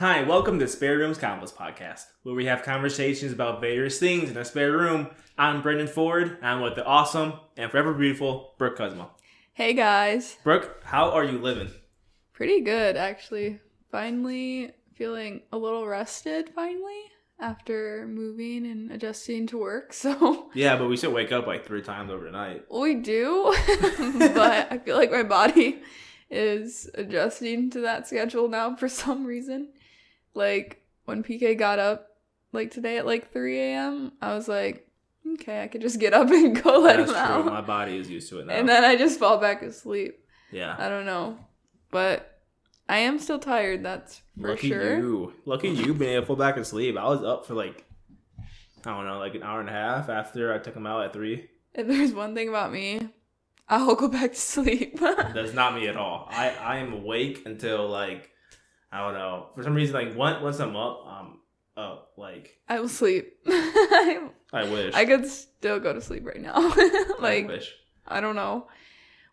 Hi, welcome to Spare Room's Countless Podcast, where we have conversations about various things in our spare room. I'm Brendan Ford. I'm with the awesome and forever beautiful Brooke Cosmo. Hey guys. Brooke, how are you living? Pretty good, actually. Finally feeling a little rested, after moving and adjusting to work, so... Yeah, but we still wake up like 3 times overnight. We do, but I feel like my body is adjusting to that schedule now for some reason. Like, when PK got up, like, today at, like, 3 a.m., I was like, okay, I could just get up and go let him out. That's true. My body is used to it now. And then I just fall back asleep. Yeah. I don't know. But I am still tired, that's for sure. Lucky you being able to fall back asleep. I was up for, like, I don't know, like an hour and a half after I took him out at 3. If there's one thing about me, I'll go back to sleep. That's not me at all. I am awake until, like, I don't know. For some reason, like, once I'm up, like... I will sleep. I wish. I could still go to sleep right now. Like, I wish. I don't know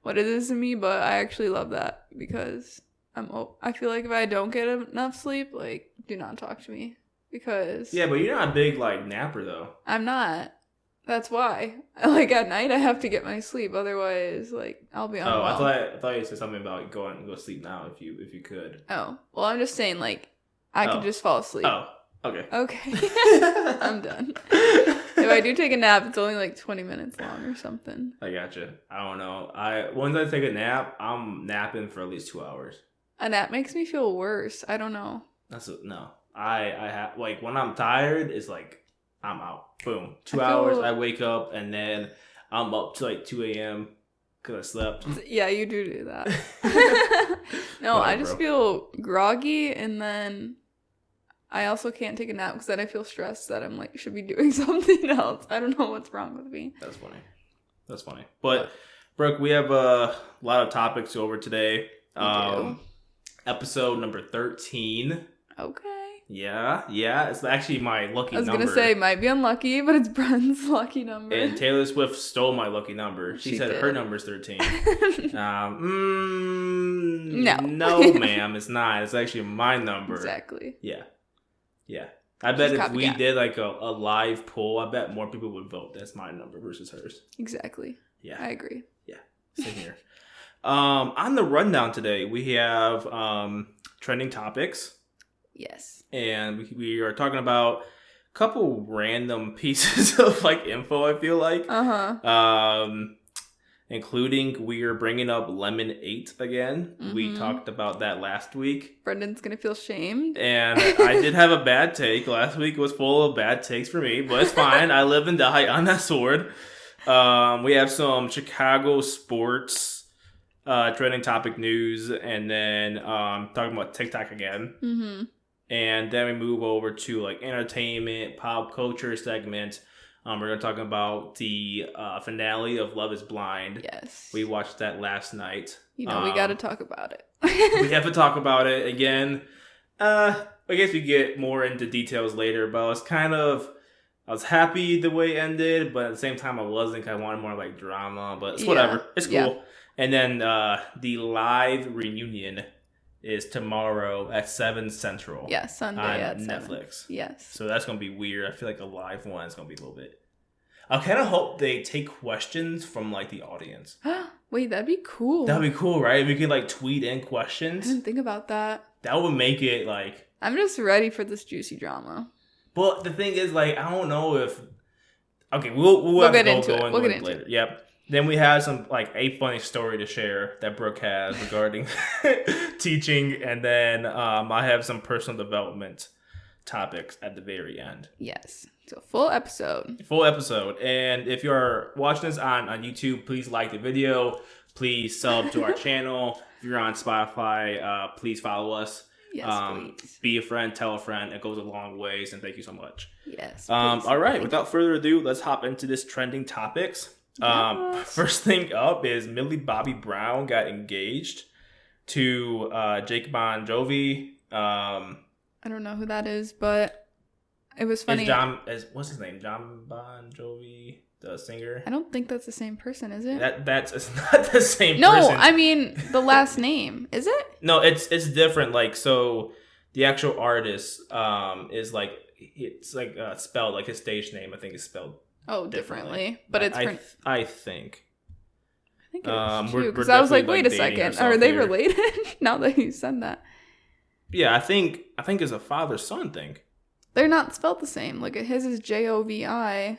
what it is in me, but I actually love that because I feel like if I don't get enough sleep, like, do not talk to me because... Yeah, but you're not a big, like, napper, though. I'm not. That's why. Like, at night, I have to get my sleep. Otherwise, like, I'll be unwell. Oh, I thought you said something about go sleep now if you could. Oh. Well, I'm just saying, like, I could just fall asleep. Oh, okay. Okay. I'm done. If I do take a nap, it's only, like, 20 minutes long or something. I gotcha. I don't know. Once I take a nap, I'm napping for at least 2 hours. A nap makes me feel worse. I don't know. No. I have, like, when I'm tired, it's like, I'm out. Boom. 2 hours, I wake up, and then I'm up to like 2 a.m. because I slept. Yeah, you do that. No, Whatever, I just feel groggy, and then I also can't take a nap because then I feel stressed that I'm like, should be doing something else. I don't know what's wrong with me. That's funny. But, Brooke, we have a lot of topics over today. Episode number 13. Okay. Yeah, it's actually my lucky number. I was going to say, might be unlucky, but it's Bren's lucky number. And Taylor Swift stole my lucky number. She said her number's 13. No, ma'am, it's not. It's actually my number. Exactly. Yeah. I bet if we did like a live poll, I bet more people would vote. That's my number versus hers. Exactly. Yeah. I agree. Yeah, same here. On the rundown today, we have trending topics. Yes. And we are talking about a couple random pieces of like info, I feel like. Including we are bringing up Lemon 8 again. Mm-hmm. We talked about that last week. Brendan's going to feel shamed. And I did have a bad take. Last week was full of bad takes for me, but it's fine. I live and die on that sword. We have some Chicago sports trending topic news, and then talking about TikTok again. Mm-hmm. And then we move over to like entertainment, pop culture segment. We're going to talk about the finale of Love is Blind. Yes. We watched that last night. We got to talk about it. We have to talk about it again. I guess we get more into details later, but I was happy the way it ended, but at the same time I wasn't, because I wanted more like drama, but it's whatever. It's cool. Yeah. And then the live reunion is tomorrow at 7 Central. Yeah, Sunday at Netflix. 7. Yes. So that's going to be weird. I feel like a live one is going to be a little bit... I kind of hope they take questions from, like, the audience. Wait, that'd be cool. That'd be cool, right? We could, like, tweet in questions. I didn't think about that. That would make it, like... I'm just ready for this juicy drama. But the thing is, like, I don't know if... Okay, we'll get into it. We'll get into it. Yep. Then we have a funny story to share that Brooke has regarding teaching. And then I have some personal development topics at the very end. Yes. So full episode. And if you're watching this on YouTube, please like the video. Please sub to our channel. If you're on Spotify, please follow us. Yes, please. Be a friend, tell a friend. It goes a long ways. And thank you so much. Yes. All right. Without further ado, let's hop into this trending topics. First thing up is Millie Bobby Brown got engaged to Jake Bon Jovi. I don't know who that is, but it was funny. What's his name? John Bon Jovi, the singer. I don't think that's the same person, is it? It's not the same person. No, I mean the last name. Is it? No, it's different. Like, so the actual artist is like it's like spelled like his stage name. I think is spelled differently. But it's I think. I think it is We're because I was like, wait a dating second, are they here. related? Now that you said that, Yeah, I think it's a father-son thing. they're not spelled the same. Like his is Jovi,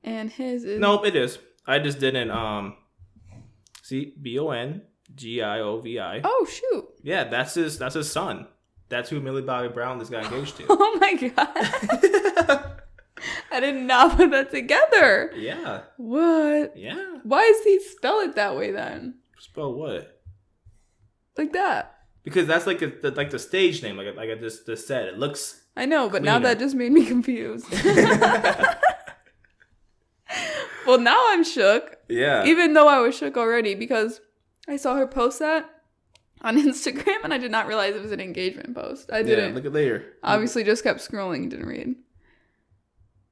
and his is Nope, it is. I just didn't see Bongiovi. Oh shoot! Yeah, that's his son. That's who Millie Bobby Brown just got engaged to. Oh my god! I did not put that together. Yeah. What? Yeah. Why does he spell it that way then? Spell what? Like that. Because that's like the stage name, like I just said. It looks. I know, but cleaner. now that just made me confused. Well, now I'm shook. Yeah. Even though I was shook already because I saw her post that on Instagram and I did not realize it was an engagement post. I didn't. Yeah, look at later. Obviously just kept scrolling and didn't read.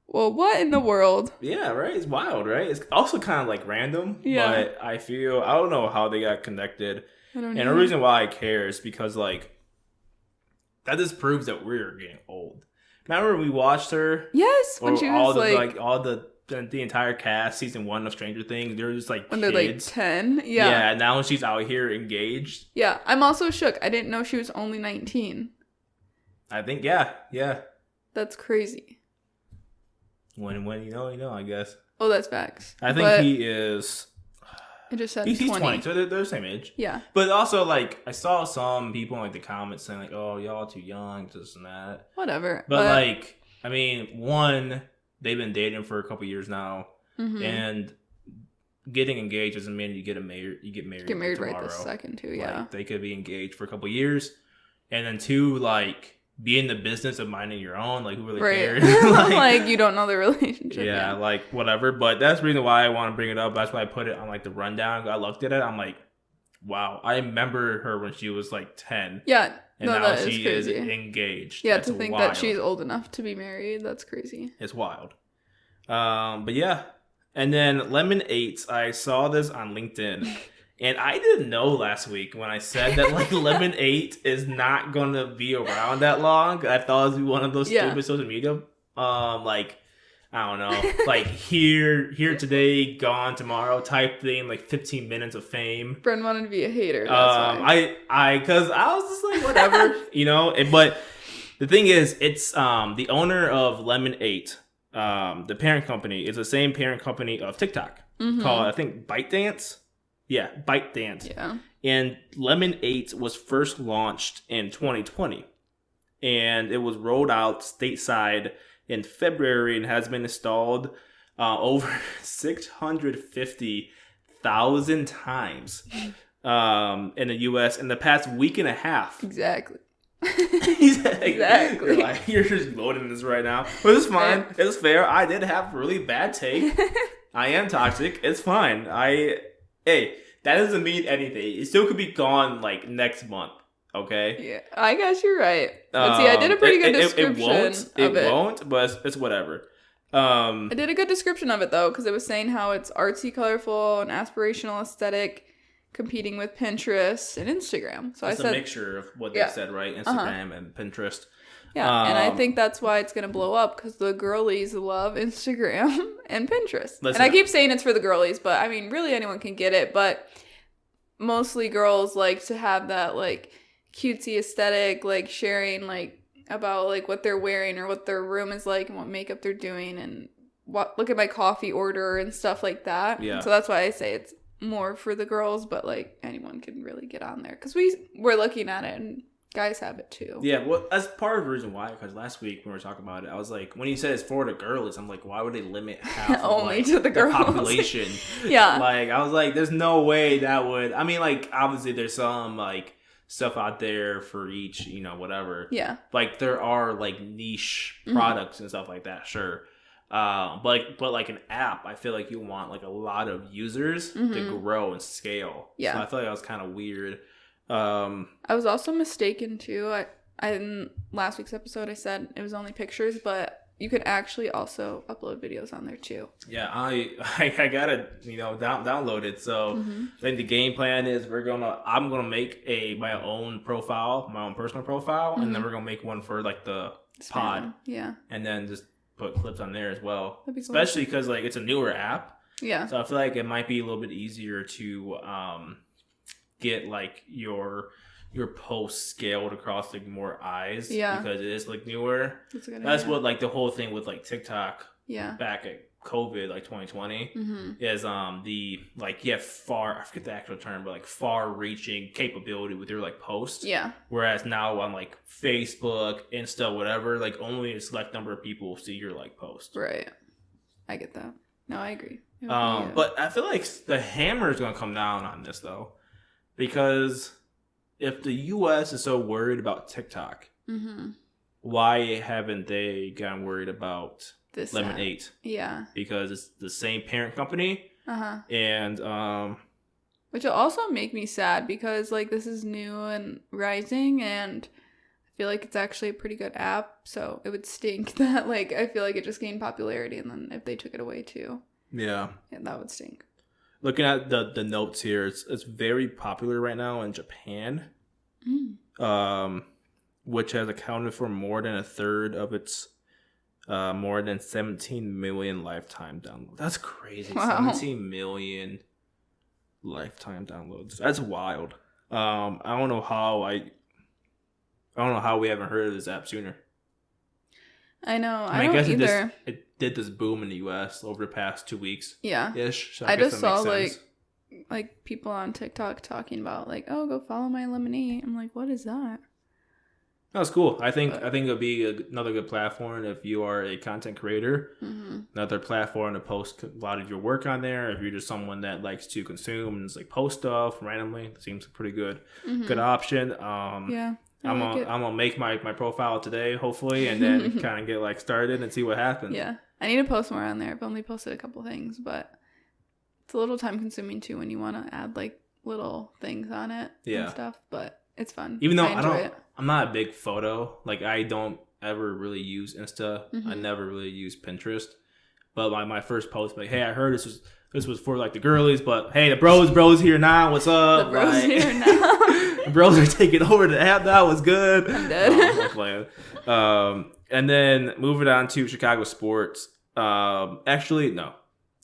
Well, what in the world? Yeah, right? It's wild, right? It's also kind of like random. Yeah. But I don't know how they got connected. I don't And know. the reason why I care is because, like, that just proves that we're getting old. Remember when we watched her? Yes, when she was all the entire cast, season 1 of Stranger Things, they're just like when kids. they're like 10. Yeah. Yeah, now she's out here engaged. Yeah, I'm also shook. I didn't know she was only 19. I think, yeah. That's crazy. When you know, I guess. Oh, that's facts. I think But he is. it just said He's 20. 20, so they're the same age. Yeah. But also, like, I saw some people in like the comments saying like, "Oh, y'all too young, this and that." Whatever. But like, I mean, one, they've been dating for a couple years now, Mhm. and getting engaged doesn't mean you get married. You get married. Get married tomorrow. right this second too. Yeah. Like, they could be engaged for a couple years, and then two, like, be in the business of minding your own. Like, who really Right. cares? like you don't know the relationship. Yeah, like, whatever. But that's the reason why I want to bring it up. That's why I put it on, like, the rundown. I looked at it. I'm like, wow. I remember her when she was, like, 10. Yeah. And no, now that she is is crazy. engaged. Yeah, That's to think wild. that she's old enough to be married. That's crazy. It's wild. But yeah. And then Lemon 8, I saw this on LinkedIn. And I didn't know last week when I said that, like, Lemon 8 is not going to be around that long. I thought it would be one of those stupid social media, like, I don't know, like, here today, gone tomorrow type thing, like 15 minutes of fame. Bren wanted to be a hater. That's why. Because I was just like, whatever, you know. But the thing is, it's the owner of Lemon 8, the parent company, is the same parent company of TikTok called, I think, ByteDance. Yeah, ByteDance. Yeah. And Lemon 8 was first launched in 2020. And it was rolled out stateside in February and has been installed over 650,000 times in the U.S. in the past week and a half. Exactly. Exactly. You're just loading this right now. But it's fine. It's fair. I did have a really bad take. I am toxic. It's fine. Hey, that doesn't mean anything. It still could be gone, like, next month. Okay? Yeah, I guess you're right. But see, I did a pretty good description of it. It won't, but it's whatever. I did a good description of it, though, because it was saying how it's artsy, colorful, and aspirational aesthetic competing with Pinterest and Instagram. So it's I said a mixture of what they said, right? Instagram and Pinterest. Yeah, and I think that's why it's going to blow up, because the girlies love Instagram and Pinterest. And I keep saying it's for the girlies, but I mean, really anyone can get it, but mostly girls like to have that, like, cutesy aesthetic, like, sharing, like, about, like, what they're wearing or what their room is like and what makeup they're doing and look at my coffee order and stuff like that. Yeah. So that's why I say it's more for the girls, but, like, anyone can really get on there, because we're looking at it and guys have it too. Yeah, well, that's part of the reason why. Because last week when we were talking about it, I was like, when you said it's for the girls, I'm like, why would they limit half of, only like, to the girls population? Yeah, like, I was like, there's no way that would. I mean, like, obviously there's some, like, stuff out there for each, you know, whatever. Yeah, like, there are, like, niche products and stuff like that, sure. But like an app, I feel like you want, like, a lot of users to grow and scale. Yeah, so I feel like that was kind of weird. I was also mistaken too. I in last week's episode I said it was only pictures, but you could actually also upload videos on there too. Yeah, I gotta download it. So I think the game plan is I'm gonna make my own profile, my own personal profile, and then we're gonna make one for like the pod. Yeah, and then just put clips on there as well. That'd be cool. Especially because like it's a newer app. Yeah. So I feel like it might be a little bit easier to get like your posts scaled across like more eyes. Yeah. Because it is like newer. That's what like the whole thing with like TikTok. Yeah. Back at COVID, like 2020, is the like you have I forget the actual term, but like far-reaching capability with your like posts. Yeah. Whereas now on like Facebook, Insta, whatever, like only a select number of people see your like post. Right. I get that. No, I agree. But I feel like the hammer is gonna come down on this though, because if the U.S. is so worried about TikTok, why haven't they gotten worried about this Lemonade? Yeah, because it's the same parent company. And which will also make me sad because like this is new and rising, and I feel like it's actually a pretty good app. So it would stink that like I feel like it just gained popularity, and then if they took it away too, yeah, that would stink. Looking at the notes here, it's very popular right now in Japan, which has accounted for more than a third of its more than 17 million lifetime downloads. That's crazy. Wow. 17 million lifetime downloads. That's wild. I don't know how we haven't heard of this app sooner. I know. I don't guess either. It did this boom in the US over the past 2 weeks. Yeah. Ish. So I just saw like people on TikTok talking about like, oh, go follow my Lemonade. I'm like, what is that? That's cool. I think it'll be another good platform if you are a content creator. Another platform to post a lot of your work on there. If you're just someone that likes to consume and just like post stuff randomly, it seems a pretty good option. Yeah. I'm gonna make my profile today, hopefully, and then kind of get like started and see what happens. Yeah, I need to post more on there. I've only posted a couple things, but it's a little time consuming too when you want to add like little things on it and stuff. But it's fun. Even though I'm not a big photo. Like I don't ever really use Insta. I never really use Pinterest. But my first post, like, hey, I heard this was for like the girlies, but hey, the bros here now. What's up? The bros here now. The bros are taking over the app. That was good. I'm dead. I'm playing. And then moving on to Chicago sports. Actually, no.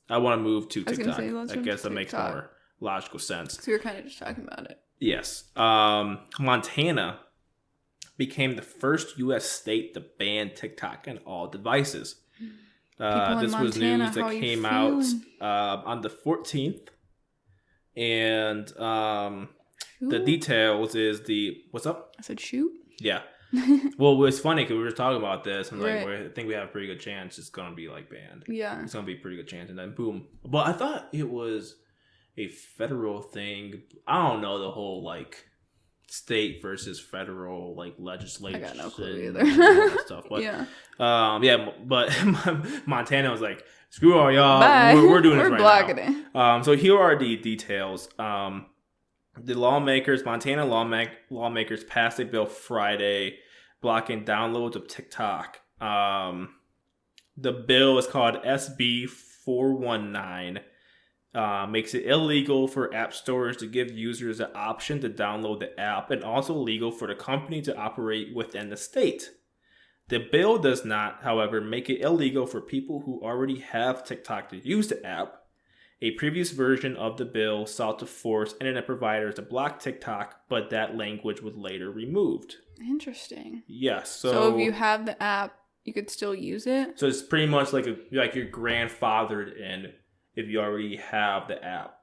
I want to move to TikTok. I guess that makes more logical sense. So we were kind of just talking about it. Yes. Montana became the first U.S. state to ban TikTok on all devices. This was news that came out on the 14th. And the details is what's up? I said shoot. Yeah. Well, it's funny because we were talking about this and like I think we have a pretty good chance it's going to be like banned. Yeah. It's going to be a pretty good chance and then boom. But I thought it was a federal thing. I don't know the whole like state versus federal like legislation. I got no clue either. Stuff, but but Montana was like, screw all y'all. Bye. We're doing this right blocking now. So here are the details. The Montana lawmakers passed a bill Friday blocking downloads of TikTok. The bill is called SB 419. Makes it illegal for app stores to give users the option to download the app and also legal for the company to operate within the state. The bill does not, however, make it illegal for people who already have TikTok to use the app. A previous version of the bill sought to force internet providers to block TikTok, but that language was later removed. Interesting. Yes. So if you have the app, you could still use it? So it's pretty much like you're grandfathered in if you already have the app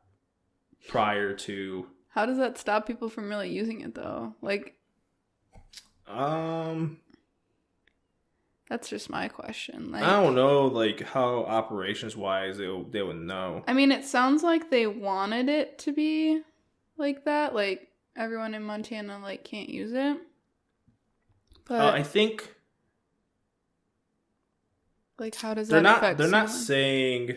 prior to. How does that stop people from really using it though? Like, that's just my question. Like, I don't know, like how operations wise they would know. I mean, it sounds like they wanted it to be like that. Like everyone in Montana like can't use it. But I think. Like, how does that affect? They're not saying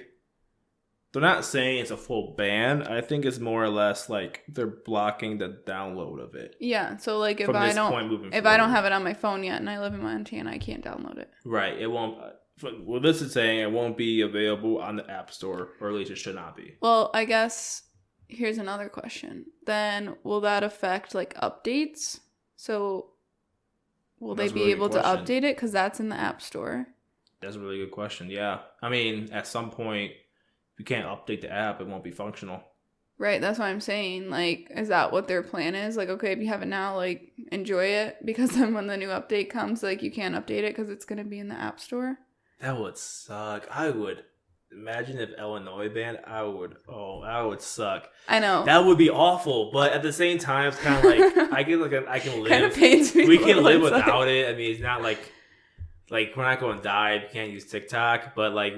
they're not saying it's a full ban. I think it's more or less like they're blocking the download of it. Yeah, so like if From I this don't point moving if forward. I don't have it on my phone yet and I live in Montana, I can't download it. Right. It won't. Well, this is saying it won't be available on the App Store, or at least it should not be. Well, I guess here's another question. Then will that affect like updates? So will That's they a be really able good to question. update it? Because that's in the App Store. That's a really good question. Yeah. I mean, at some point, if you can't update the app, it won't be functional. Right, that's what I'm saying. Like, is that what their plan is? Like, okay, if you have it now, like, enjoy it. Because then when the new update comes, like, you can't update it because it's going to be in the App Store. That would suck. I would. Imagine if Illinois banned. That would suck. I know. That would be awful. But at the same time, it's kind of like, I can live. Kind of pains me. We can live It's like- without it. I mean, it's not like we're not going to die if you can't use TikTok. But like,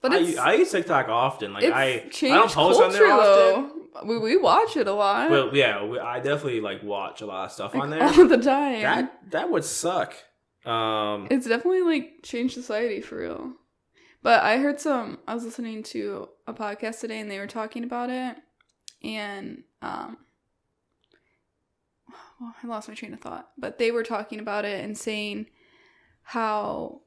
But I use TikTok often. Like I don't changed post on there culture, often. though. We watch it a lot. Well, yeah, I definitely like watch a lot of stuff like, on there. all the time. That would suck. It's definitely like changed society for real. But I was listening to a podcast today and they were talking about it. And, well, I lost my train of thought. But they were talking about it and saying how,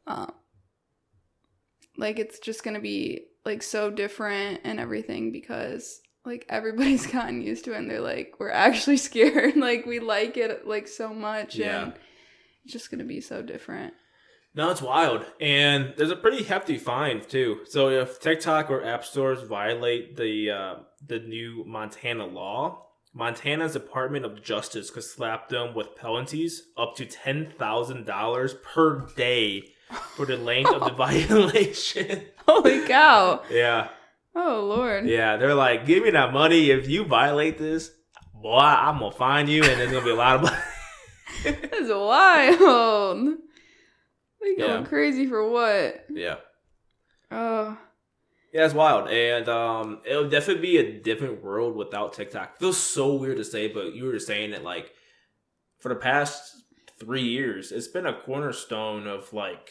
like, it's just going to be, like, so different and everything because, like, everybody's gotten used to it and they're like, we're actually scared. Like, we like it, like, so much. Yeah. And it's just going to be so different. No, it's wild. And there's a pretty hefty fine, too. So if TikTok or app stores violate the new Montana law, Montana's Department of Justice could slap them with penalties up to $10,000 per day for the length of the violation. Holy cow. Yeah. Oh, Lord. Yeah, they're like, give me that money. If you violate this, boy, I'm going to fine you, and there's going to be a lot of money. That's wild. They going Yeah. crazy for what? Yeah. Oh. Yeah, it's wild. And it'll definitely be a different world without TikTok. Feels so weird to say, but you were just saying that, like, for the past 3 years, it's been a cornerstone of, like,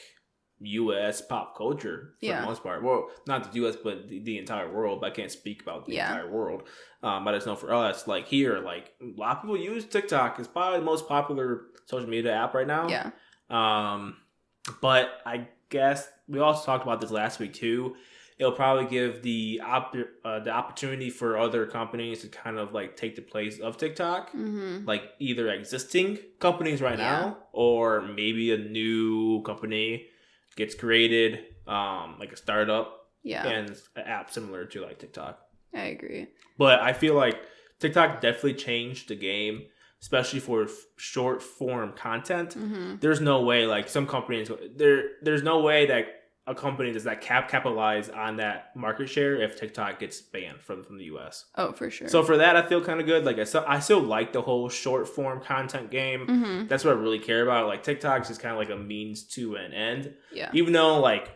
U.S. pop culture for the most part. Well, not the U.S., but the entire world. But I can't speak about the entire world. But I just know for us, like, here, like, a lot of people use TikTok. It's probably the most popular social media app right now. Yeah. But I guess we also talked about this last week too. It'll probably give the opportunity for other companies to kind of like take the place of TikTok, like either existing companies right now, or maybe a new company gets created, like a startup, and an app similar to like TikTok. I agree. But I feel like TikTok definitely changed the game, especially for short form content. There's no way, like some companies, there's no way that a company does that capitalize on that market share if TikTok gets banned from the US. Oh, for sure. So for that, I feel kind of good. Like I still like the whole short form content game. That's what I really care about. Like TikTok's is kind of like a means to an end. Yeah. Even though like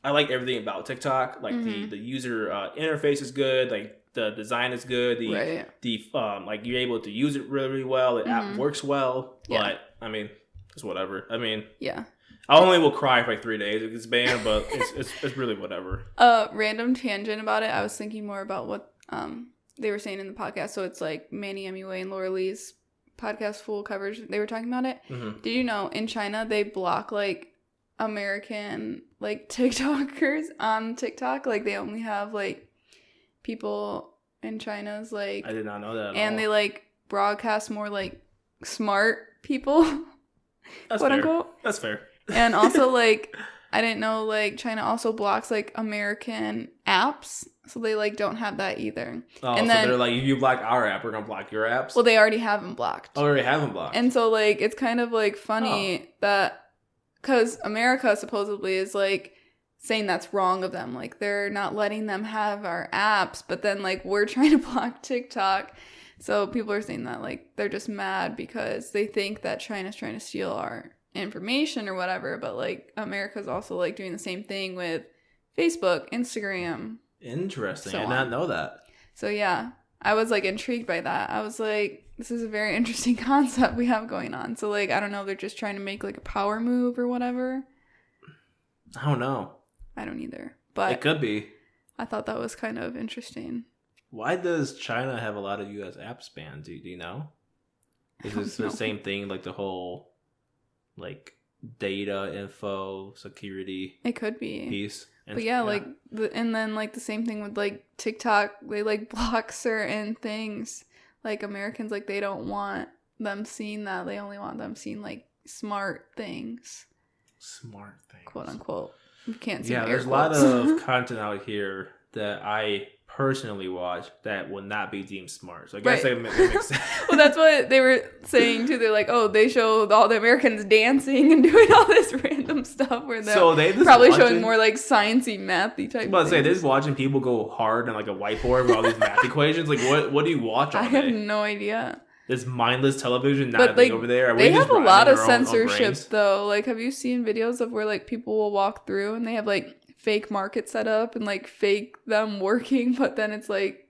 I like everything about TikTok, like the user interface is good, like the design is good, the like you're able to use it really, really well. The app works well, but I mean, it's whatever. I mean, I only will cry for like 3 days if it gets banned, but it's really whatever. Random tangent about it. I was thinking more about what they were saying in the podcast. So it's like Manny MUA and Laura Lee's podcast full coverage. They were talking about it. Did you know in China they block like American like TikTokers on TikTok? Like they only have like people in China's like, I did not know that at and all. they like broadcast more like smart people. That's quote fair. unquote. That's fair. And also like I didn't know like China also blocks like American apps, so they like don't have that either. Oh, and so then they're like, if you block our app, we're gonna block your apps. Well, they already have them blocked. Oh, already have them blocked. And so like it's kind of like funny that because America supposedly is like saying that's wrong of them, like they're not letting them have our apps, but then like we're trying to block TikTok. So people are saying that like they're just mad because they think that China's trying to steal our information or whatever, but like America's also like doing the same thing with Facebook, Instagram. Interesting. So I did not know that. So yeah, I was like intrigued by that. I was like, this is a very interesting concept we have going on. So like, I don't know, they're just trying to make like a power move or whatever. I don't know. I don't either. But it could be. I thought that was kind of interesting. Why does China have a lot of U.S. apps banned? Do you know? Is this the same thing, like the whole, like, data, info, security It could be. piece? But yeah, like, and then, like, the same thing with, like, TikTok. They, like, block certain things. Like, Americans, like, they don't want them seeing that. They only want them seeing, like, smart things. Smart things. Quote, unquote. You can't see there's a lot of content out here that I personally watch that will not be deemed smart. So I guess that makes sense. Well, that's what they were saying too. They're like, oh, they show all the Americans dancing and doing all this random stuff where they're probably showing more like sciencey, mathy type. I was about to say, they're just watching people go hard on like a whiteboard with all these math equations. Like, what do you watch all day? I have no idea. This mindless television, but like, over there. They have a lot of censorship though. Like, have you seen videos of where like people will walk through and they have like fake market set up and like fake them working, but then it's like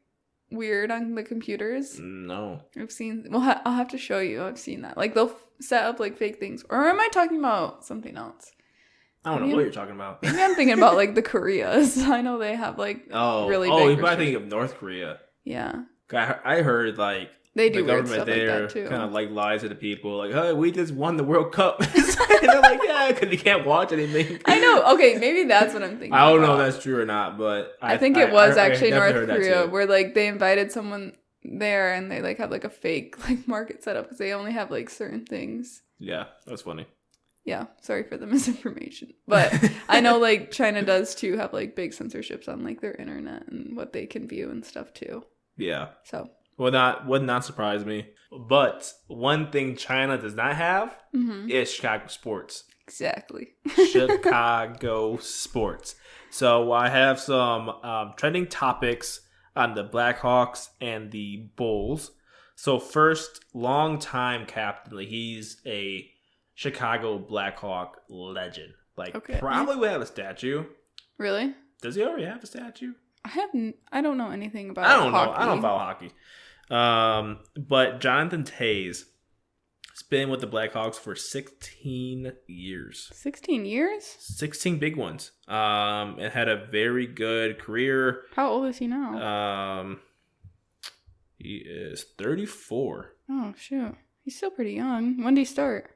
weird on the computers? No. I've seen, well, I'll have to show you. I've seen that. Like, they'll set up like fake things. Or am I talking about something else? I don't know what you're talking about. Maybe I'm thinking about like the Koreas. I know they have like really big. Oh, you're probably thinking of North Korea. Yeah. I heard like they do the weird government stuff there like that too. Kind of like lies to the people, like, "Hey, we just won the World Cup." And they're like, "Yeah," because you can't watch anything. I know. Okay, maybe that's what I'm thinking. I don't know if that's true or not, but I think it was actually North Korea where like they invited someone there and they like have like a fake like market set up because they only have like certain things. Yeah, that's funny. Yeah, sorry for the misinformation, but I know like China does too have like big censorships on like their internet and what they can view and stuff too. Yeah. So would not surprise me. But one thing China does not have is Chicago sports. Exactly. Chicago sports. So I have some trending topics on the Blackhawks and the Bulls. So first, longtime captain. Like, he's a Chicago Blackhawk legend. Like, probably would have a statue. Really? Does he already have a statue? I don't know anything about hockey. I don't follow hockey. But Jonathan Toews has been with the Blackhawks for 16 years. 16 years? 16 big ones. And had a very good career. How old is he now? He is 34. Oh, shoot. He's still pretty young. When did he start?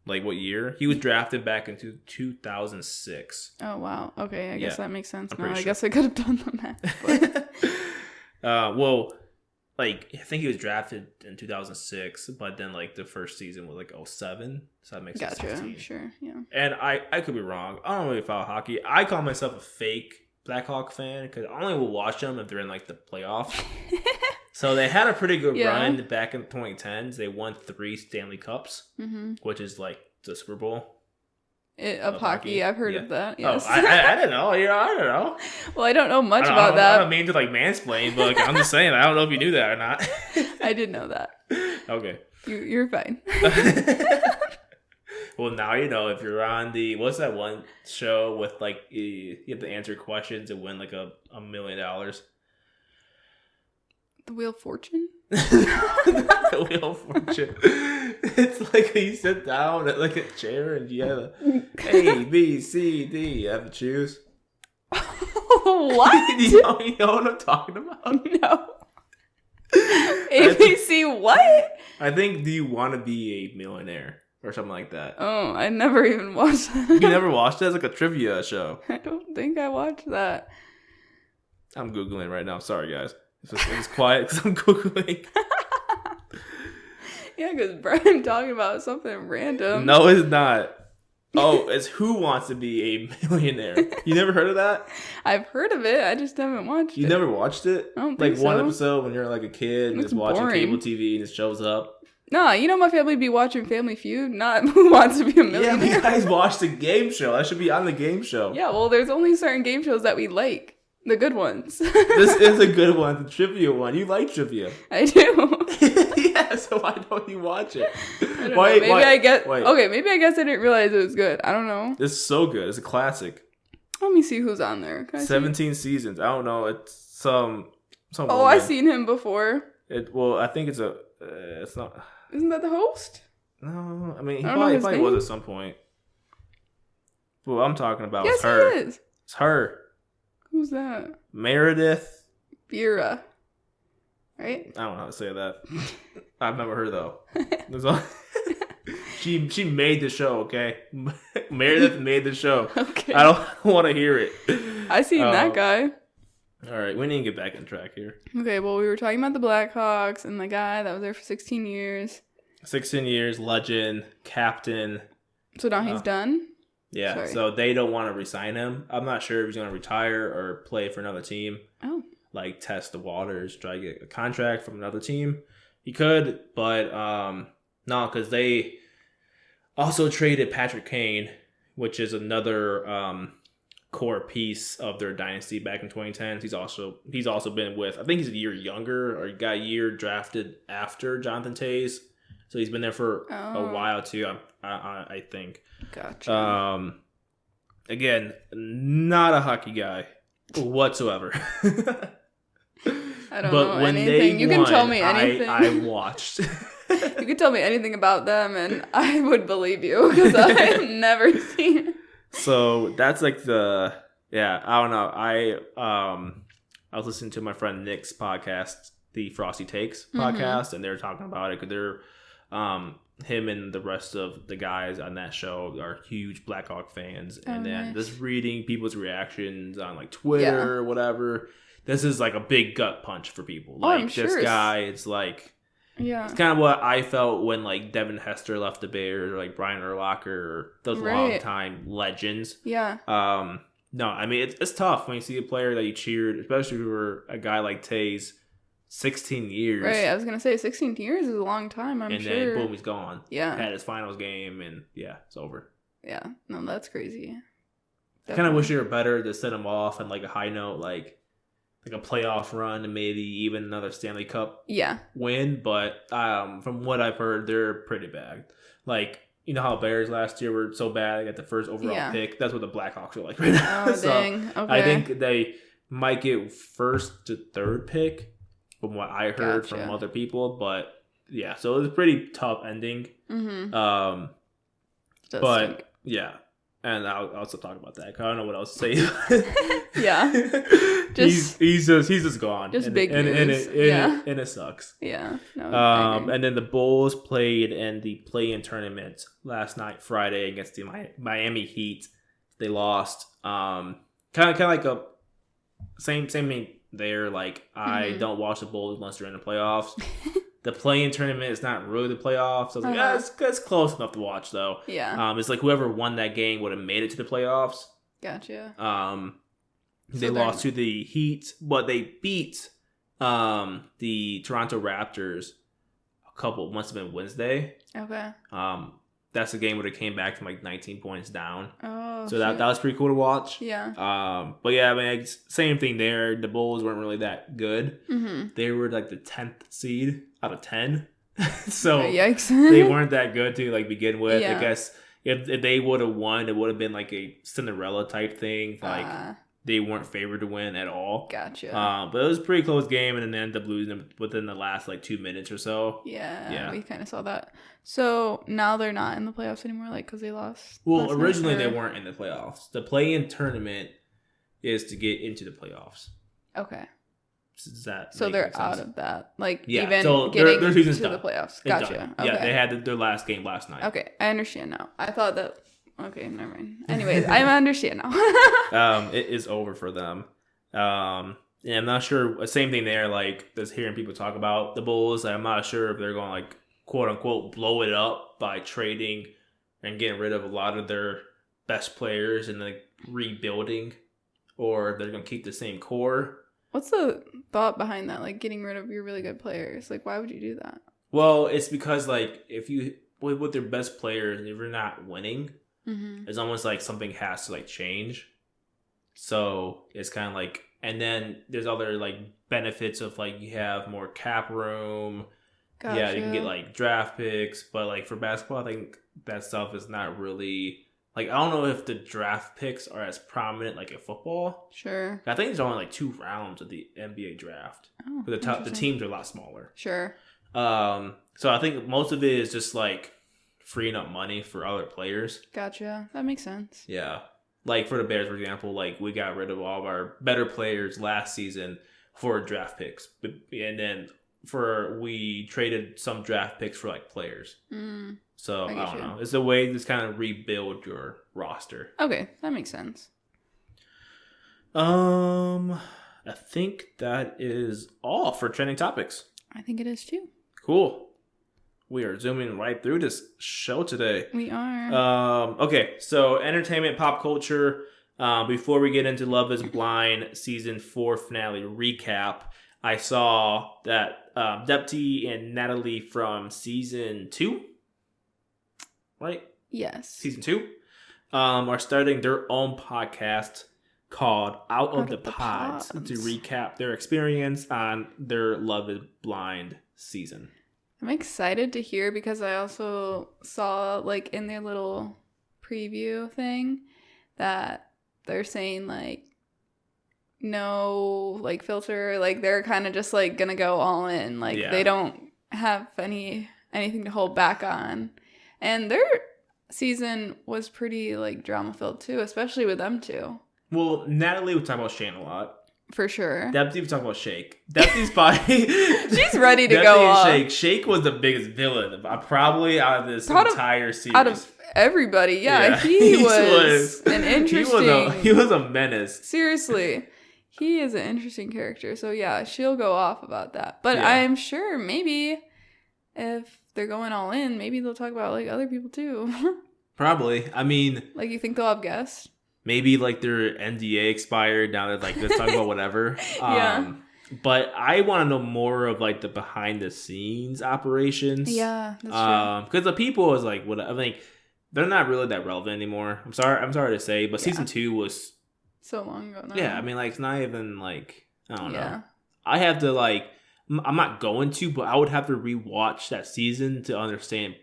Like what year? He was drafted back into 2006. Oh, wow. Okay, I guess that makes sense now. I sure. guess I could have done the math. But... well, like, I think he was drafted in 2006, but then, like, the first season was, like, 2007, so that makes it 16. Sure, yeah. And I could be wrong. I don't really follow hockey. I call myself a fake Blackhawk fan, because I only will watch them if they're in, like, the playoffs. So they had a pretty good run back in the 2010s. They won 3 Stanley Cups, which is, like, the Super Bowl. Of hockey. I've heard of that. Yes. Oh, I don't know. I don't know. Well, I don't know much about that. I don't mean to like mansplain, but like, I'm just saying. I don't know if you knew that or not. I did know that. Okay. You're fine. Well, now you know. If you're on what's that one show with like you have to answer questions and win like $1 million. The Wheel of Fortune? Not the Wheel of Fortune. It's like you sit down at like a chair and you have A, B, C, D. You have to choose. What? you know what I'm talking about? No. A, B, C, what? I think, do you want to be a millionaire? Or something like that. Oh, I never even watched that. You never watched it? It's like a trivia show. I don't think I watched that. I'm Googling right now. Sorry, guys. It's quiet because I'm Googling. Yeah, because Brian talking about something random. No, it's not. Oh, it's Who Wants to Be a Millionaire. You never heard of that? I've heard of it. I just haven't watched it. You never watched it? I don't think so. Like one episode when you're like a kid and It's just watching boring. cable TV and it shows up. Nah, you know my family be watching Family Feud, not Who Wants to Be a Millionaire. Yeah, you guys watch the game show. That should be on the game show. Yeah, well, there's only certain game shows that we like. The good ones. This is a good one, the trivia one. You like trivia. I do. Yeah, so why don't you watch it? I don't know. Maybe I guess. Okay, maybe I guess I didn't realize it was good. I don't know. It's so good. It's a classic. Let me see who's on there. 17 seasons. I don't know. It's some Oh, woman. I've seen him before. Well, I think it's it's not. Isn't that the host? No, I mean he I don't know his probably name. was at some point. Well, I'm talking about Yes, is her. he is. It's her. Who's that? Meredith. Vera. Right? I don't know how to say that. I've never heard though. She made the show, okay? Meredith made the show. Okay. I don't want to hear it. I seen that guy. All right, we need to get back on track here. Okay, well, we were talking about the Blackhawks and the guy that was there for 16 years. 16 years, legend, captain. So now he's done? Yeah, Sorry. So they don't want to re-sign him. I'm not sure if he's going to retire or play for another team. Oh. Like, test the waters, try to get a contract from another team. He could, but no, because they also traded Patrick Kane, which is another core piece of their dynasty back in 2010. He's also been with, I think he's a year younger, or he got a year drafted after Jonathan Tays. So he's been there for a while too, I think. Gotcha. Again, not a hockey guy whatsoever. I don't know anything. You can tell me anything. I watched. You could tell me anything about them, and I would believe you because I've never seen it. So that's like I don't know. I was listening to my friend Nick's podcast, the Frosty Takes podcast, and they're talking about it because they're him and the rest of the guys on that show are huge Blackhawk fans, and then just reading people's reactions on like Twitter or whatever. This is like a big gut punch for people. Like this guy, it's like. Yeah. It's kind of what I felt when like Devin Hester left the Bears, or like Brian Urlacher, or those long time legends. Yeah. No, I mean it's tough when you see a player that you cheered, especially for a guy like Tays, 16 years. Right. I was gonna say 16 years is a long time. I'm sure. And then boom, he's gone. Yeah. Had his finals game, and yeah, it's over. Yeah. No, that's crazy. I kind of wish they were better to set him off on like a high note, like a playoff run and maybe even another Stanley Cup win. But from what I've heard, they're pretty bad. Like, you know how Bears last year were so bad, they got the first overall pick? That's what the Blackhawks are like right now. Oh, so dang. Okay. I think they might get first to third pick from what I heard from other people. But yeah, so it was a pretty tough ending. Mm-hmm. But stink. Yeah. And I'll also talk about that. I don't know what else to say. Yeah, he's just gone. Just and, big and, news. And it sucks. Yeah. No, and then the Bulls played in the play-in tournament last night, Friday, against the Miami Heat. They lost. Kind of like a same thing there. Like I don't watch the Bulls unless they're in the playoffs. The play-in tournament is not really the playoffs. So I was like, it's close enough to watch, though. Yeah. It's like whoever won that game would have made it to the playoffs. Gotcha. They lost to the Heat, but they beat the Toronto Raptors must have been Wednesday. Okay. That's the game where they came back from like 19 points down. Oh, so that was pretty cool to watch. Yeah. But yeah, I mean, same thing there. The Bulls weren't really that good. Mm-hmm. They were like the 10th seed out of 10. So yikes. They weren't that good to like begin with. Yeah. I guess if they would have won, it would have been like a Cinderella type thing. Like they weren't favored to win at all. Gotcha. But it was a pretty close game, and then they ended up losing within the last like 2 minutes or so. Yeah. We kind of saw that. So now they're not in the playoffs anymore, like because they lost. Well, originally they weren't in the playoffs. The play-in tournament is to get into the playoffs. Okay. Does that so they're sense? out of that, like even so getting their season's to done. the playoffs. It's Gotcha. done. Okay. Yeah, they had their last game last night. Okay, I understand now. I thought that. Okay, never mind. Anyways, I understand now. It is over for them. And I'm not sure. Same thing there. Like just hearing people talk about the Bulls. I'm not sure if they're going to like quote unquote blow it up by trading and getting rid of a lot of their best players and like rebuilding, or if they're going to keep the same core. What's the thought behind that? Like getting rid of your really good players? Like why would you do that? Well, it's because like if you with their best players, if you're not winning, it's almost like something has to like change. So it's kind of like, and then there's other like benefits of like you have more cap room. Gotcha. Yeah, you can get like draft picks, but like for basketball, I think that stuff is not really like, I don't know if the draft picks are as prominent like in football. Sure. I think there's only like 2 rounds of the NBA draft. Oh, but the teams are a lot smaller. Sure. So I think most of it is just like freeing up money for other players. Gotcha. That makes sense. Yeah. like for the Bears, for example, like we got rid of all of our better players last season for draft picks, and then we traded some draft picks for like players. So I don't know. It's a way to just kind of rebuild your roster. Okay, that makes sense. I think that is all for trending topics. I think it is too. Cool. We are zooming right through this show today. We are. Okay, so entertainment, pop culture. Before we get into Love is Blind season 4 finale recap, I saw that Deepti and Natalie from season 2, right? Yes. Season 2, are starting their own podcast called Out of the Pods to recap their experience on their Love is Blind season. I'm excited to hear because I also saw like in their little preview thing that they're saying like no like filter, like they're kind of just like gonna go all in, like they don't have anything to hold back on, and their season was pretty like drama filled too, especially with them two. Well, Natalie would talk about Shane a lot. For sure. Deepti would talk about Shake. Deepti's probably... She's ready to go off. Shake was the biggest villain, probably out of this entire series. Out of everybody, yeah. He was an interesting... He was a menace. Seriously. He is an interesting character. So yeah, she'll go off about that. But I'm sure maybe if they're going all in, maybe they'll talk about like other people too. Probably. I mean... Like you think they'll have guests? Maybe like their NDA expired. Now they're like, let's talk about whatever. But I want to know more of like the behind the scenes operations. Yeah, that's true. Because the people is like, what I think they're not really that relevant anymore. I'm sorry to say, but season 2 was so long ago now. Yeah, I mean, like it's not even like I don't know. I have to like, I'm not going to, but I would have to rewatch that season to understand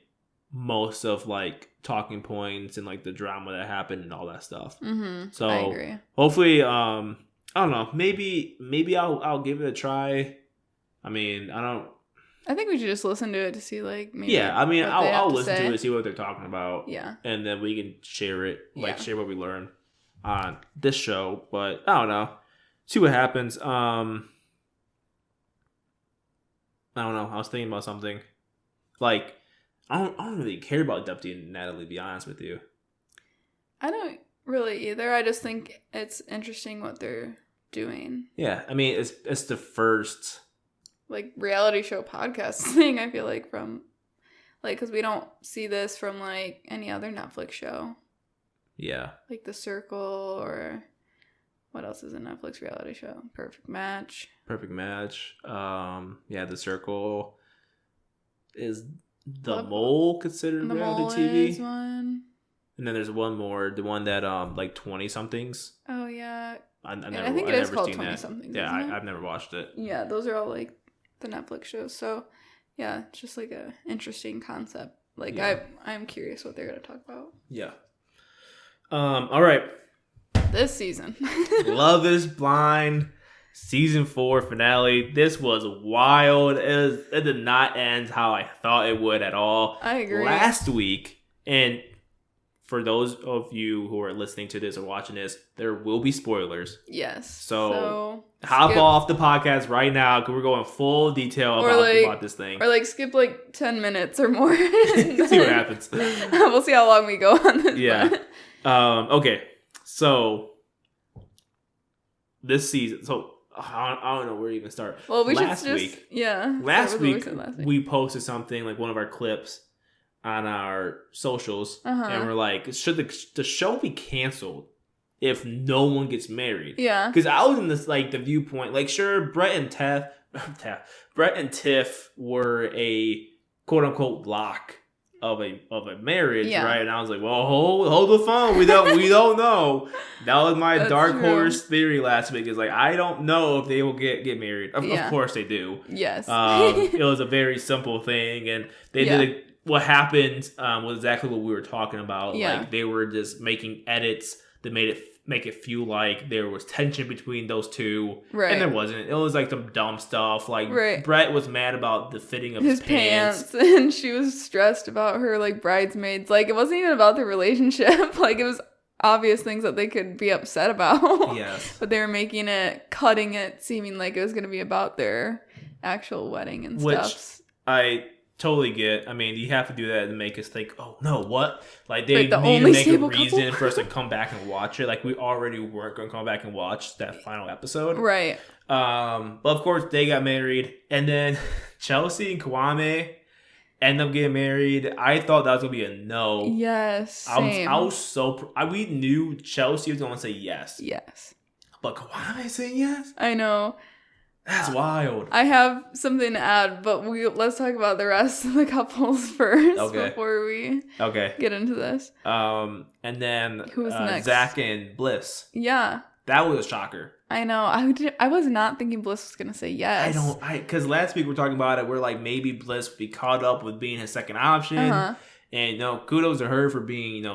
most of like talking points and like the drama that happened and all that stuff. So I agree. Hopefully, I don't know. Maybe I'll give it a try. I mean, I think we should just listen to it to see like maybe. Yeah, I mean, I'll listen to it to see what they're talking about. Yeah, and then we can share it, share what we learn on this show. But I don't know. See what happens. I don't know. I was thinking about something like. I don't really care about Deepti and Natalie, to be honest with you. I don't really either. I just think it's interesting what they're doing. Yeah, I mean, it's the first... like, reality show podcast thing, I feel like, from... like, because we don't see this from, like, any other Netflix show. Yeah. Like The Circle, or... what else is a Netflix reality show? Perfect Match. Yeah, The Circle is... The Mole considered reality TV? Is one. And then there's one more, the one that like 20-somethings. Oh yeah. I think it is called 20-somethings. Yeah, I've never watched it. Yeah, those are all like the Netflix shows. So yeah, it's just like a interesting concept. Like I'm curious what they're gonna talk about. Yeah. All right. This season. Love is Blind. Season 4 finale. This was wild. It did not end how I thought it would at all. I agree. Last week, and for those of you who are listening to this or watching this, there will be spoilers. Yes. So hop off the podcast right now because we're going full detail about this thing. Or like skip like 10 minutes or more. See what happens. We'll see how long we go on this. Yeah. Okay. So this season. So I don't know where to even start. Well, Last week we posted something like one of our clips on our socials, and we're like, should the show be canceled if no one gets married? Yeah, because I was in this like the viewpoint, like sure, Brett and Tiff were a quote unquote lock of a marriage, right? And I was like, well, hold the phone. We don't know. That was my dark horse theory last week. Is like I don't know if they will get married. Of course they do. Yes. It was a very simple thing, and they did what happened was exactly what we were talking about. Yeah. Like they were just making edits that make it feel like there was tension between those two, right? And there wasn't. It was like some dumb stuff. Like Brett was mad about the fitting of his pants, and she was stressed about her like bridesmaids. Like it wasn't even about the relationship. Like it was obvious things that they could be upset about. Yes. But they were cutting it, seeming like it was going to be about their actual wedding and stuff. I totally get. I mean, you have to do that to make us think, oh, no, what? Like, they Like the need to only make a stable reason couple? for us to come back and watch it. Like, we already weren't going to come back and watch that final episode. Right. But, of course, they got married. And then Chelsea and Kwame end up getting married. I thought that was going to be a no. Yes, same. I was so... we knew Chelsea was going to say yes. Yes. But Kwame saying yes? I know. That's wild. I have something to add, but let's talk about the rest of the couples first before we get into this. And then who was next? Zach and Bliss. Yeah. That was a shocker. I know. I was not thinking Bliss was going to say yes. Because last week we were talking about it, we're like, maybe Bliss would be caught up with being his second option. Uh-huh. And, kudos to her for being,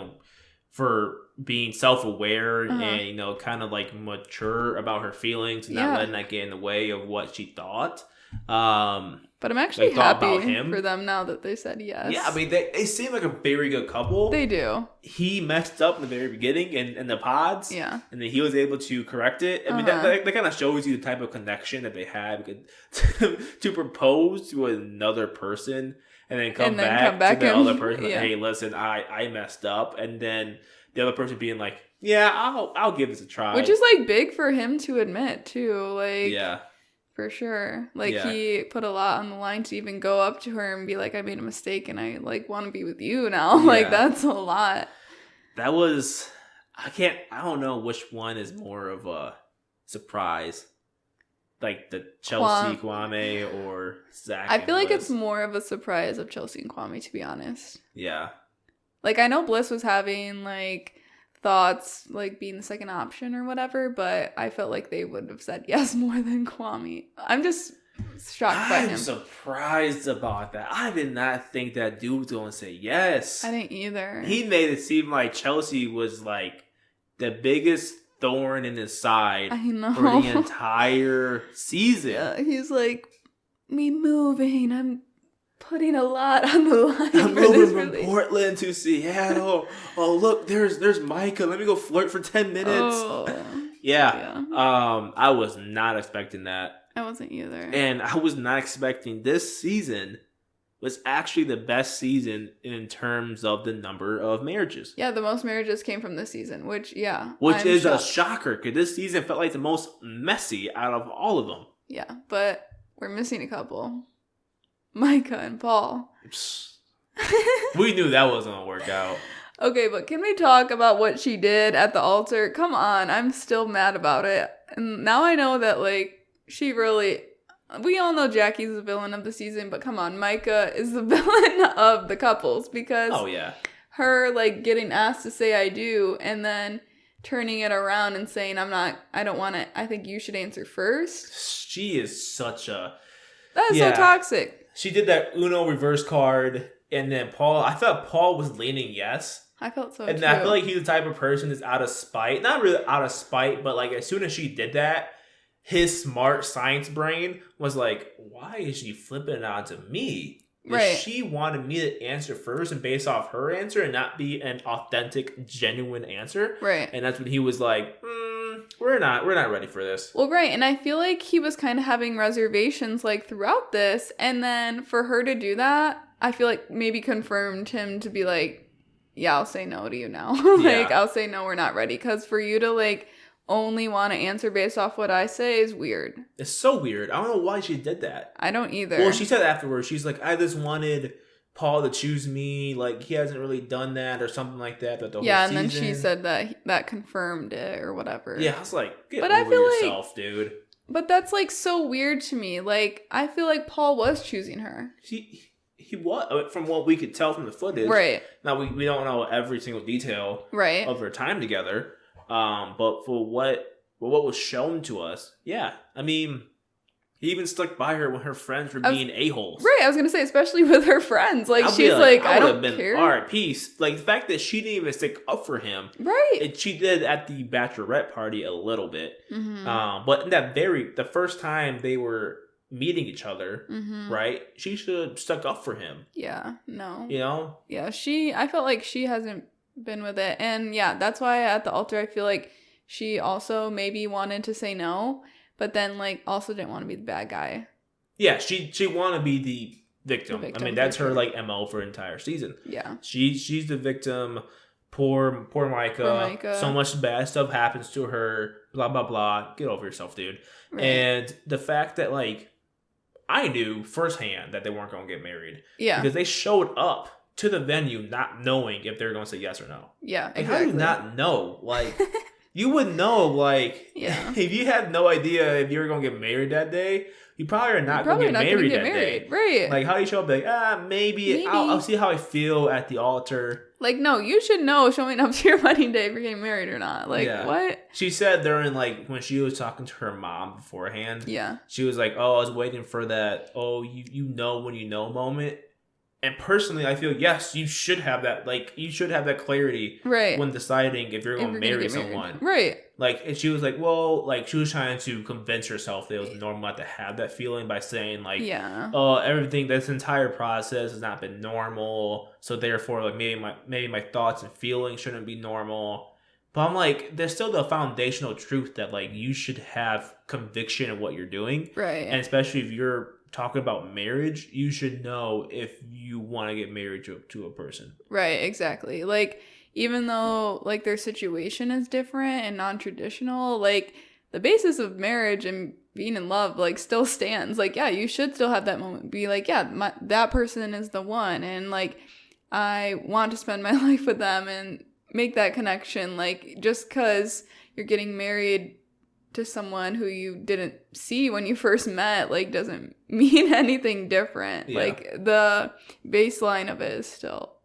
for being self-aware and, kind of like mature about her feelings and not letting that get in the way of what she thought. But I'm actually happy for them now that they said yes. Yeah, I mean, they seem like a very good couple. They do. He messed up in the very beginning in the pods. Yeah. And then he was able to correct it. I mean, that kind of shows you the type of connection that they had to propose to another person and then come back to the other person. Like, hey, listen, I messed up. And then the other person being like, yeah, I'll give this a try. Which is like big for him to admit too. Like, yeah. For sure. Like, he put a lot on the line to even go up to her and be like, I made a mistake and I, like, want to be with you now. Yeah. Like, that's a lot. That was... I don't know which one is more of a surprise. Like, the Chelsea, Kwame, or Zach. I feel like it's more of a surprise of Chelsea and Kwame, to be honest. Yeah. Like, I know Bliss was having, like... thoughts like being the second option or whatever, but I felt like they would have said yes more than Kwame. I'm just shocked by him. I'm surprised about that. I did not think that dude was going to say yes. I didn't either. He made it seem like Chelsea was like the biggest thorn in his side for the entire season. Yeah, he's like, me moving, I'm putting a lot on the line. I'm moving from Portland to Seattle. Oh, look, there's Micah. Let me go flirt for 10 minutes. Oh, yeah. I was not expecting that. I wasn't either. And I was not expecting this season was actually the best season in terms of the number of marriages. Yeah, the most marriages came from this season, which is a shocker because this season felt like the most messy out of all of them. Yeah, but we're missing a couple. Micah and Paul. We knew that wasn't going to work out. Okay, but can we talk about what she did at the altar? Come on, I'm still mad about it. And now I know that, like, she really... We all know Jackie's the villain of the season, but come on, Micah is the villain of the couples because... Oh, yeah. Her, like, getting asked to say I do and then turning it around and saying I don't want to... I think you should answer first. She is such a... That's so toxic. She did that Uno reverse card, and then I thought Paul was leaning yes. I felt so, and too. I feel like he's the type of person that's out of spite. Not really out of spite, but like as soon as she did that, his smart science brain was like, why is she flipping it on to me? Right. She wanted me to answer first and based off her answer and not be an authentic, genuine answer. Right. And that's when he was like, we're not ready for this. Well, right. And I feel like he was kind of having reservations like throughout this. And then for her to do that, I feel like maybe confirmed him to be like, yeah, I'll say no to you now. I'll say no, we're not ready. Because for you to like only want to answer based off what I say is weird. It's so weird. I don't know why she did that. I don't either. Well, she said afterwards, she's like, I just wanted Paul to choose me. Like, he hasn't really done that or something like that. The whole season. Then she said that confirmed it or whatever. Yeah, I was like, get over yourself, dude. But that's like so weird to me. Like, I feel like Paul was choosing her. He was, from what we could tell from the footage. Right. Now, we don't know every single detail of their time together. But for what was shown to us, yeah. I mean, he even stuck by her when her friends were being a-holes. Right, I was going to say, especially with her friends. Like, she's like, I don't care. All right, peace. Like, the fact that she didn't even stick up for him. Right. She did at the bachelorette party a little bit. Mm-hmm. But in the first time they were meeting each other, right? She should have stuck up for him. Yeah, no. You know? Yeah, I felt like she hasn't been with it. And yeah, that's why at the altar I feel like she also maybe wanted to say no, but then like also didn't want to be the bad guy. Yeah, she wanted to be the victim. I mean, that's her sure. like MO for an entire season. Yeah. She's the victim. Poor Micah. So much bad stuff happens to her. Blah blah blah. Get over yourself, dude. Right. And the fact that like I knew firsthand that they weren't going to get married. Yeah. Because they showed up to the venue not knowing if they were going to say yes or no. Yeah. Like, how do you not know? Like, you would know, like, if you had no idea if you were going to get married that day, you probably are not going to get married that day. Right. Like, how do you show up like, maybe. I'll see how I feel at the altar. Like, no, you should know showing up to your wedding day if you're getting married or not. Like, what? She said during, like, when she was talking to her mom beforehand. Yeah. She was like, oh, I was waiting for that, you know when you know moment. And personally, I feel, yes, you should have that. Like, you should have that clarity when deciding if you're going to marry someone. Right. Like, and she was like, well, like, she was trying to convince herself that it was normal not to have that feeling by saying, like, everything, this entire process has not been normal. So, therefore, like, maybe my thoughts and feelings shouldn't be normal. But I'm like, there's still the foundational truth that, like, you should have conviction in what you're doing. Right. And especially if you're talking about marriage, you should know if you want to get married to a person. Right, exactly. Like, even though, like, their situation is different and non-traditional, like, the basis of marriage and being in love, like, still stands. Like, yeah, you should still have that moment. Be like, yeah, that person is the one. And, like, I want to spend my life with them and make that connection. Like, just because you're getting married to someone who you didn't see when you first met, like, doesn't mean anything different. Yeah. Like, the baseline of it is still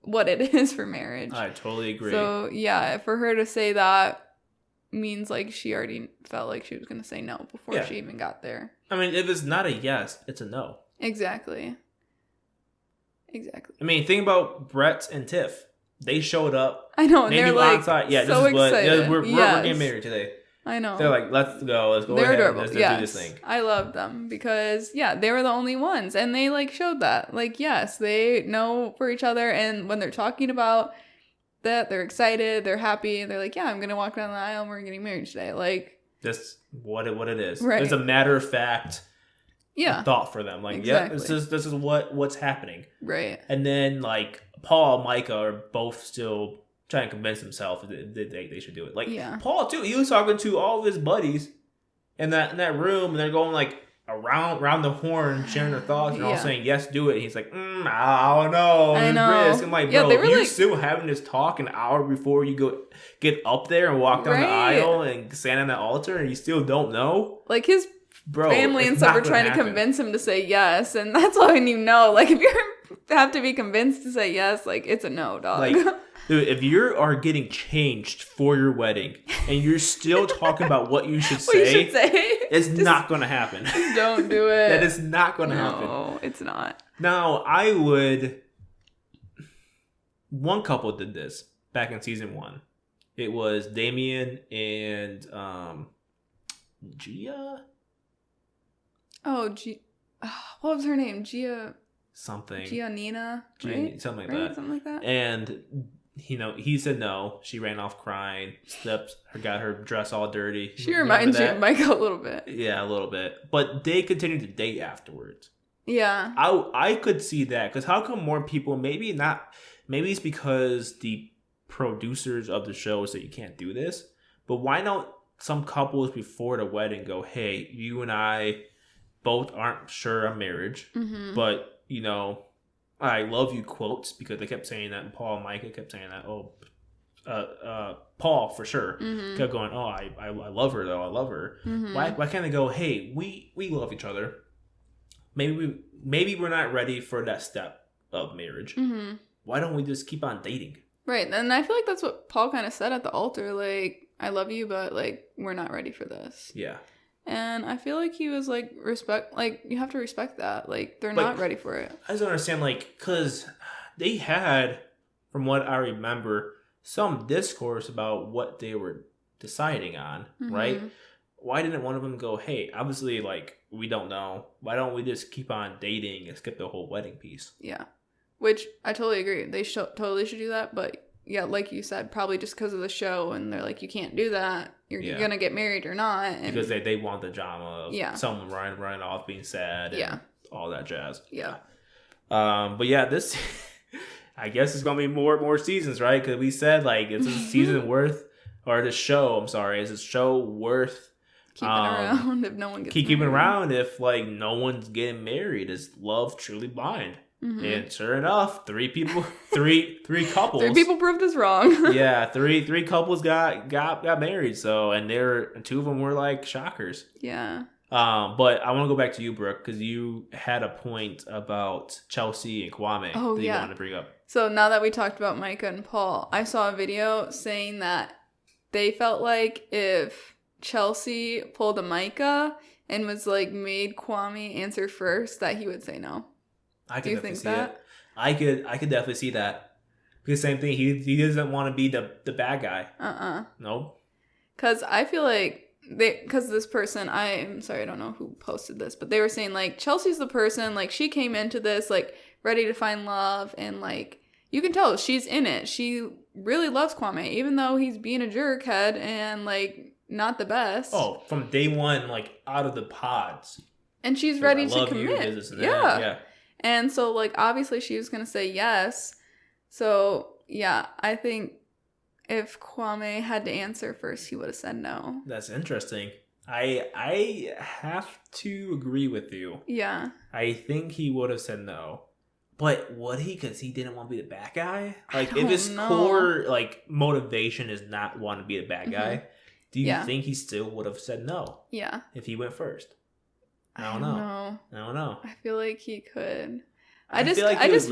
what it is for marriage. I totally agree. So, yeah, for her to say that means, like, she already felt like she was going to say no before she even got there. I mean, if it's not a yes, it's a no. Exactly. I mean, think about Brett and Tiff. They showed up. I know, and they're, like, yeah, so this is excited. Yeah, we're getting married today. I know. They're like, let's go They're ahead, adorable. let's do this thing. I love them because, they were the only ones. And they, like, showed that. Like, yes, they know for each other. And when they're talking about that, they're excited, they're happy. They're like, I'm going to walk down the aisle and we're getting married today. Like, that's what it is. Right. It's a matter of fact thought for them. Like, exactly. This is what's happening. Right. And then, like, Paul and Micah are both still trying to convince himself that they should do it. Like, Paul, too, he was talking to all of his buddies in that room, and they're going, like, around the horn, sharing their thoughts, and all saying, yes, do it. And he's like, I don't know. I know. Risk. I'm like, bro, you're still having this talk an hour before you get up there and walk down the aisle and stand on the altar, and you still don't know? Like, his family and stuff are trying to convince him to say yes, and that's when you know, like, if you have to be convinced to say yes, like, it's a no, dog. Like, dude, if you are getting changed for your wedding and you're still talking about what you should say, it's not going to happen. Just don't do it. That is not going to happen. No, it's not. Now, one couple did this back in season 1. It was Damien and Gia? Oh, what was her name? Gia Nina, right? Something like right? that. Something like that. And he said no. She ran off crying. Got her dress all dirty. She reminds you of Micah a little bit. Yeah, a little bit. But they continued to date afterwards. Yeah. I could see that, because how come more people? Maybe it's because the producers of the show say you can't do this. But why don't some couples before the wedding go, hey, you and I both aren't sure on marriage, but, you know, I love you quotes, because they kept saying that, and Paul and Micah kept saying that. Paul for sure kept going, I love her though, I love her. Why can't they go, hey, we love each other, maybe we're not ready for that step of marriage, why don't we just keep on dating? Right. And I feel like that's what Paul kind of said at the altar, like, I love you, but, like, we're not ready for this. Yeah. And I feel like he was like, you have to respect that. Like, they're not ready for it. I just don't understand, like, because they had, from what I remember, some discourse about what they were deciding on, right? Why didn't one of them go, hey, obviously, like, we don't know. Why don't we just keep on dating and skip the whole wedding piece? Yeah. Which I totally agree. They totally should do that, but yeah, like you said, probably just because of the show, and they're like, you can't do that. You're gonna get married or not. And because they want the drama of someone running off, being sad, and all that jazz. Yeah. But yeah, this I guess it's gonna be more seasons, right? Because we said like it's a season worth, or the show. I'm sorry, is a show worth keeping around if no one gets keeping married. around if like no one's getting married? Is love truly blind? Mm-hmm. And sure enough, three couples. 3 people proved us wrong. Yeah, three couples got married. So, and 2 of them were like shockers. Yeah. But I want to go back to you, Brooke, because you had a point about Chelsea and Kwame that you wanted to bring up. So now that we talked about Micah and Paul, I saw a video saying that they felt like if Chelsea pulled a Micah and was like made Kwame answer first, that he would say no. Do you think that? I could definitely see that. Because same thing, he doesn't want to be the bad guy. No. Because I feel like because this person, I'm sorry, I don't know who posted this, but they were saying like Chelsea's the person, like she came into this like ready to find love, and like you can tell she's in it. She really loves Kwame, even though he's being a jerkhead and like not the best. Oh, from day one, like out of the pods. And she's ready to commit. Yeah. And so, like, obviously she was going to say yes. So, yeah, I think if Kwame had to answer first, he would have said no. That's interesting. I have to agree with you. Yeah. I think he would have said no. But would he? Because he didn't want to be the bad guy? Like, if his core, like, motivation is not want to be the bad guy, do you think he still would have said no? Yeah. If he went first? I don't know. I feel like he could. I just feel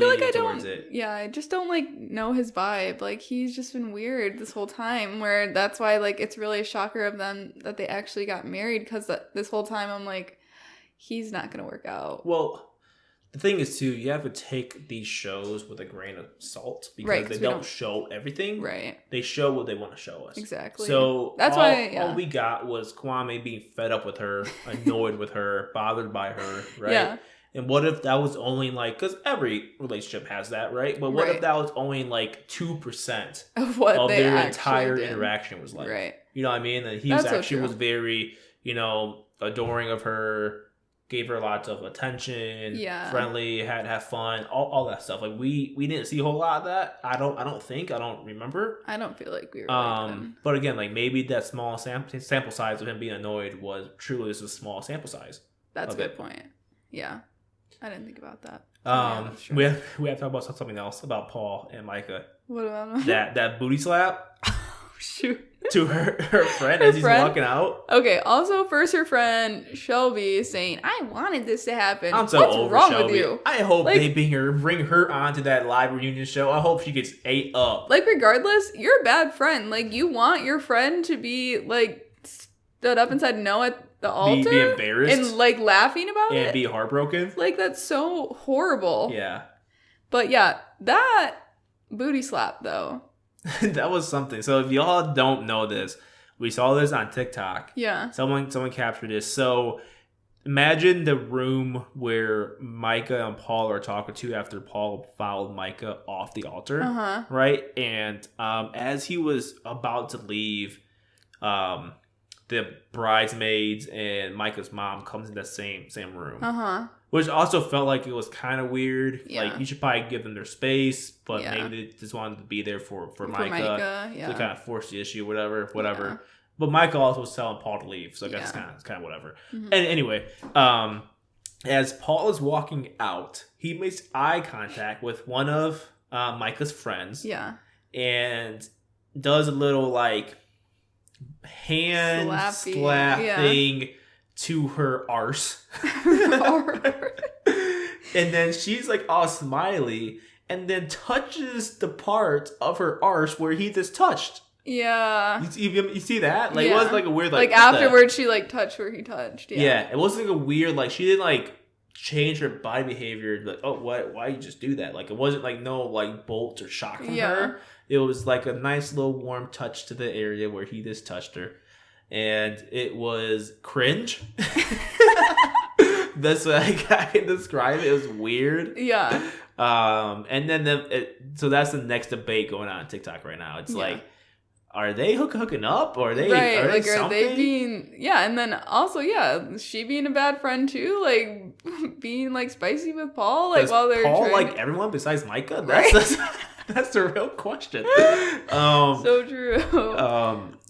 like I don't. Yeah, I just don't like know his vibe. Like he's just been weird this whole time. Where that's why like it's really a shocker of them that they actually got married. Because this whole time I'm like, he's not gonna work out. Well, the thing is too, you have to take these shows with a grain of salt because they don't show everything. Right. They show what they want to show us. Exactly. So that's all we got was Kwame being fed up with her, annoyed with her, bothered by her, right? Yeah. And what if that was only like, because every relationship has that, right? But what if that was only like 2% of what their entire interaction was like? Right. You know what I mean? That he was very, adoring of her. Gave her lots of attention, friendly, had have fun, all that stuff. Like we didn't see a whole lot of that. I don't remember. I don't feel like we were. But again, like maybe that small sample size of him being annoyed was truly just a small sample size. That's a good point. Yeah, I didn't think about that. We have to talk about something else about Paul and Micah. What about that booty slap? Oh, shoot. To her friend as he's walking out. Okay, also first her friend Shelby saying, I wanted this to happen. I'm so over wrong Shelby. With you? I hope they bring her onto that live reunion show. I hope she gets ate up. Like regardless, you're a bad friend. Like you want your friend to be like stood up and said no at the altar. Be embarrassed. And like laughing about it. And be heartbroken. Like that's so horrible. Yeah. But yeah, that booty slap though. That was something. So if y'all don't know this, we saw this on TikTok. Yeah. Someone captured this. So imagine the room where Micah and Paul are talking to after Paul fouled Micah off the altar. Right? And as he was about to leave, the bridesmaids and Micah's mom comes in the same room. Which also felt like it was kind of weird. Yeah. Like, you should probably give them their space, but maybe they just wanted to be there for Micah to kind of force the issue, whatever. Yeah. But Micah also was telling Paul to leave, so I guess it's kind of whatever. Mm-hmm. And anyway, as Paul is walking out, he makes eye contact with one of Micah's friends. Yeah. And does a little, like, hand slap thing to her arse. And then she's like all smiley and then touches the part of her arse where he just touched. Yeah. You see that? Like it wasn't like a weird like afterwards she like touched where he touched. Yeah. It wasn't like a weird like she didn't like change her body behavior like, oh why you just do that? Like it wasn't like no like bolt or shock from her. It was like a nice little warm touch to the area where he just touched her. And it was cringe. That's what I can describe it. It was weird. Yeah. And then so that's the next debate going on TikTok right now. It's like, are they hooking up, or are they right? are like, they are they being and then also she being a bad friend too, like being like spicy with Paul, like while they're Paul trying like everyone besides Micah? Right? That's the real question. So true.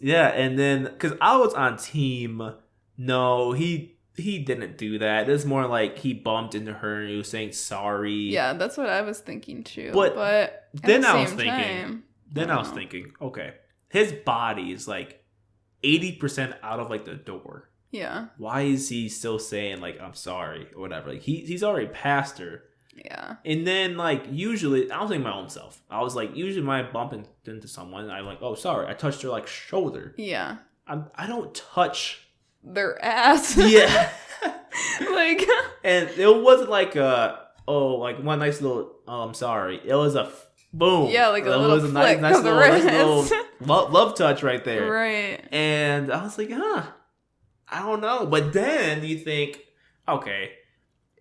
Yeah, and then because I was on team, no, he didn't do that. It's more like he bumped into her and he was saying sorry. Yeah, that's what I was thinking too. But then I was thinking, thinking, okay, his body is like 80% out of like the door. Yeah. Why is he still saying like I'm sorry or whatever? Like he's already past her. Yeah. And then like usually I was thinking my own self. I was like usually when I bump into someone, I'm like, oh sorry, I touched her like shoulder. Yeah. I don't touch their ass. Yeah. like, and it wasn't like like one nice little I'm sorry. It was a boom. Yeah, like a little flick nice of the little wrist. love touch right there. Right. And I was like, I don't know. But then you think, okay,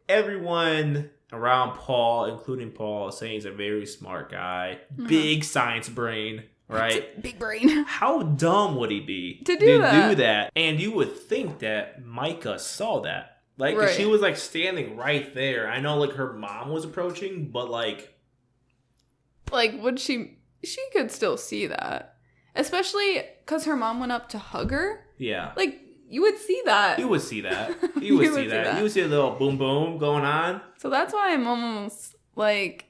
everyone around Paul, including Paul, saying he's a very smart guy, big science brain, right? Big brain. How dumb would he be to do that? And you would think that Micah saw that. Like, right. She was like standing right there. I know like her mom was approaching, but like would she could still see that. Especially because her mom went up to hug her. Yeah. Like, you would see that. You would see that. You would see that. You would see a little boom boom going on. So that's why I'm almost like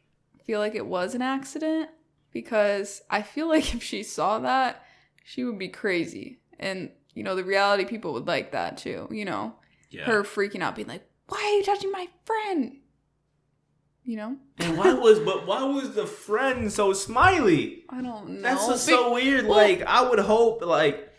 feel like it was an accident, because I feel like if she saw that, she would be crazy. And, the reality people would like that too, Yeah. Her freaking out, being like, why are you touching my friend? And why was the friend so smiley? I don't know. That's just so weird. Well, like, I would hope, like,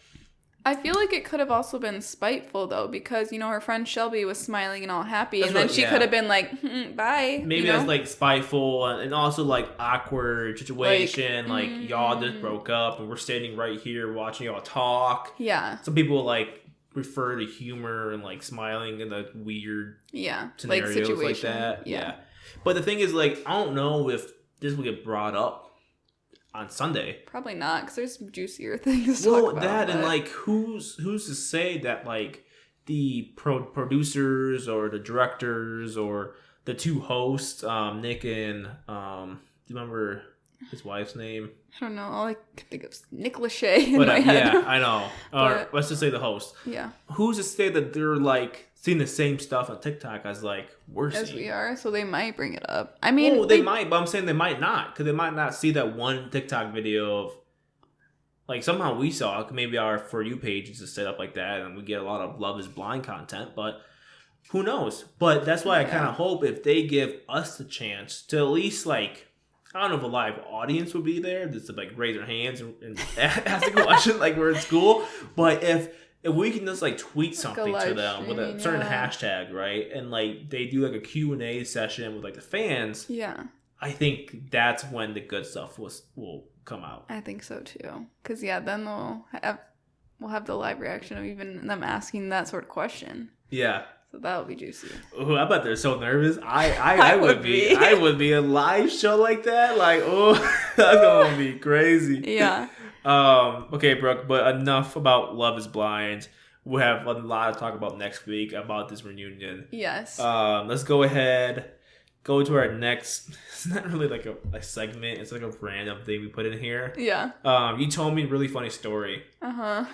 I feel like it could have also been spiteful though, because her friend Shelby was smiling and all happy, and then she could have been like, bye. Maybe that's like spiteful and also like awkward situation. Like y'all just broke up and we're standing right here watching y'all talk. Yeah. Some people like refer to humor and like smiling in the weird scenarios like situation. That. Yeah. But the thing is, like, I don't know if this will get brought up on Sunday. Probably not, because there's some juicier things to talk about. That and like who's to say that like the producers or the directors or the two hosts, Nick and do you remember his wife's name? I don't know. All I can think of is Nick Lachey in my head. Yeah, I know. Or let's just say the host. Yeah. Who's to say that they're like seeing the same stuff on TikTok as like we're seeing? As we are, so they might bring it up. I mean, they might, but I'm saying they might not, because they might not see that one TikTok video of like somehow we saw maybe our For You page is set up like that, and we get a lot of Love Is Blind content, but who knows? But that's why I kind of hope if they give us the chance to at least like. I don't know if a live audience would be there just to like raise their hands and ask a question like we're in school. But if we can just like tweet something to them with a certain hashtag, right? And like they do like a Q&A session with like the fans. Yeah. I think that's when the good stuff will come out. I think so too. Because then we'll have the live reaction of even them asking that sort of question. Yeah. So that'll be juicy. Oh, I bet they're so nervous. I would be. I would be a live show like that. Like, oh, that's gonna be crazy. Yeah. Okay, Brooke. But enough about Love Is Blind. We'll have a lot to talk about next week about this reunion. Yes. Let's go ahead. Go to our next. It's not really like a segment. It's like a random thing we put in here. Yeah. You told me a really funny story. Uh-huh.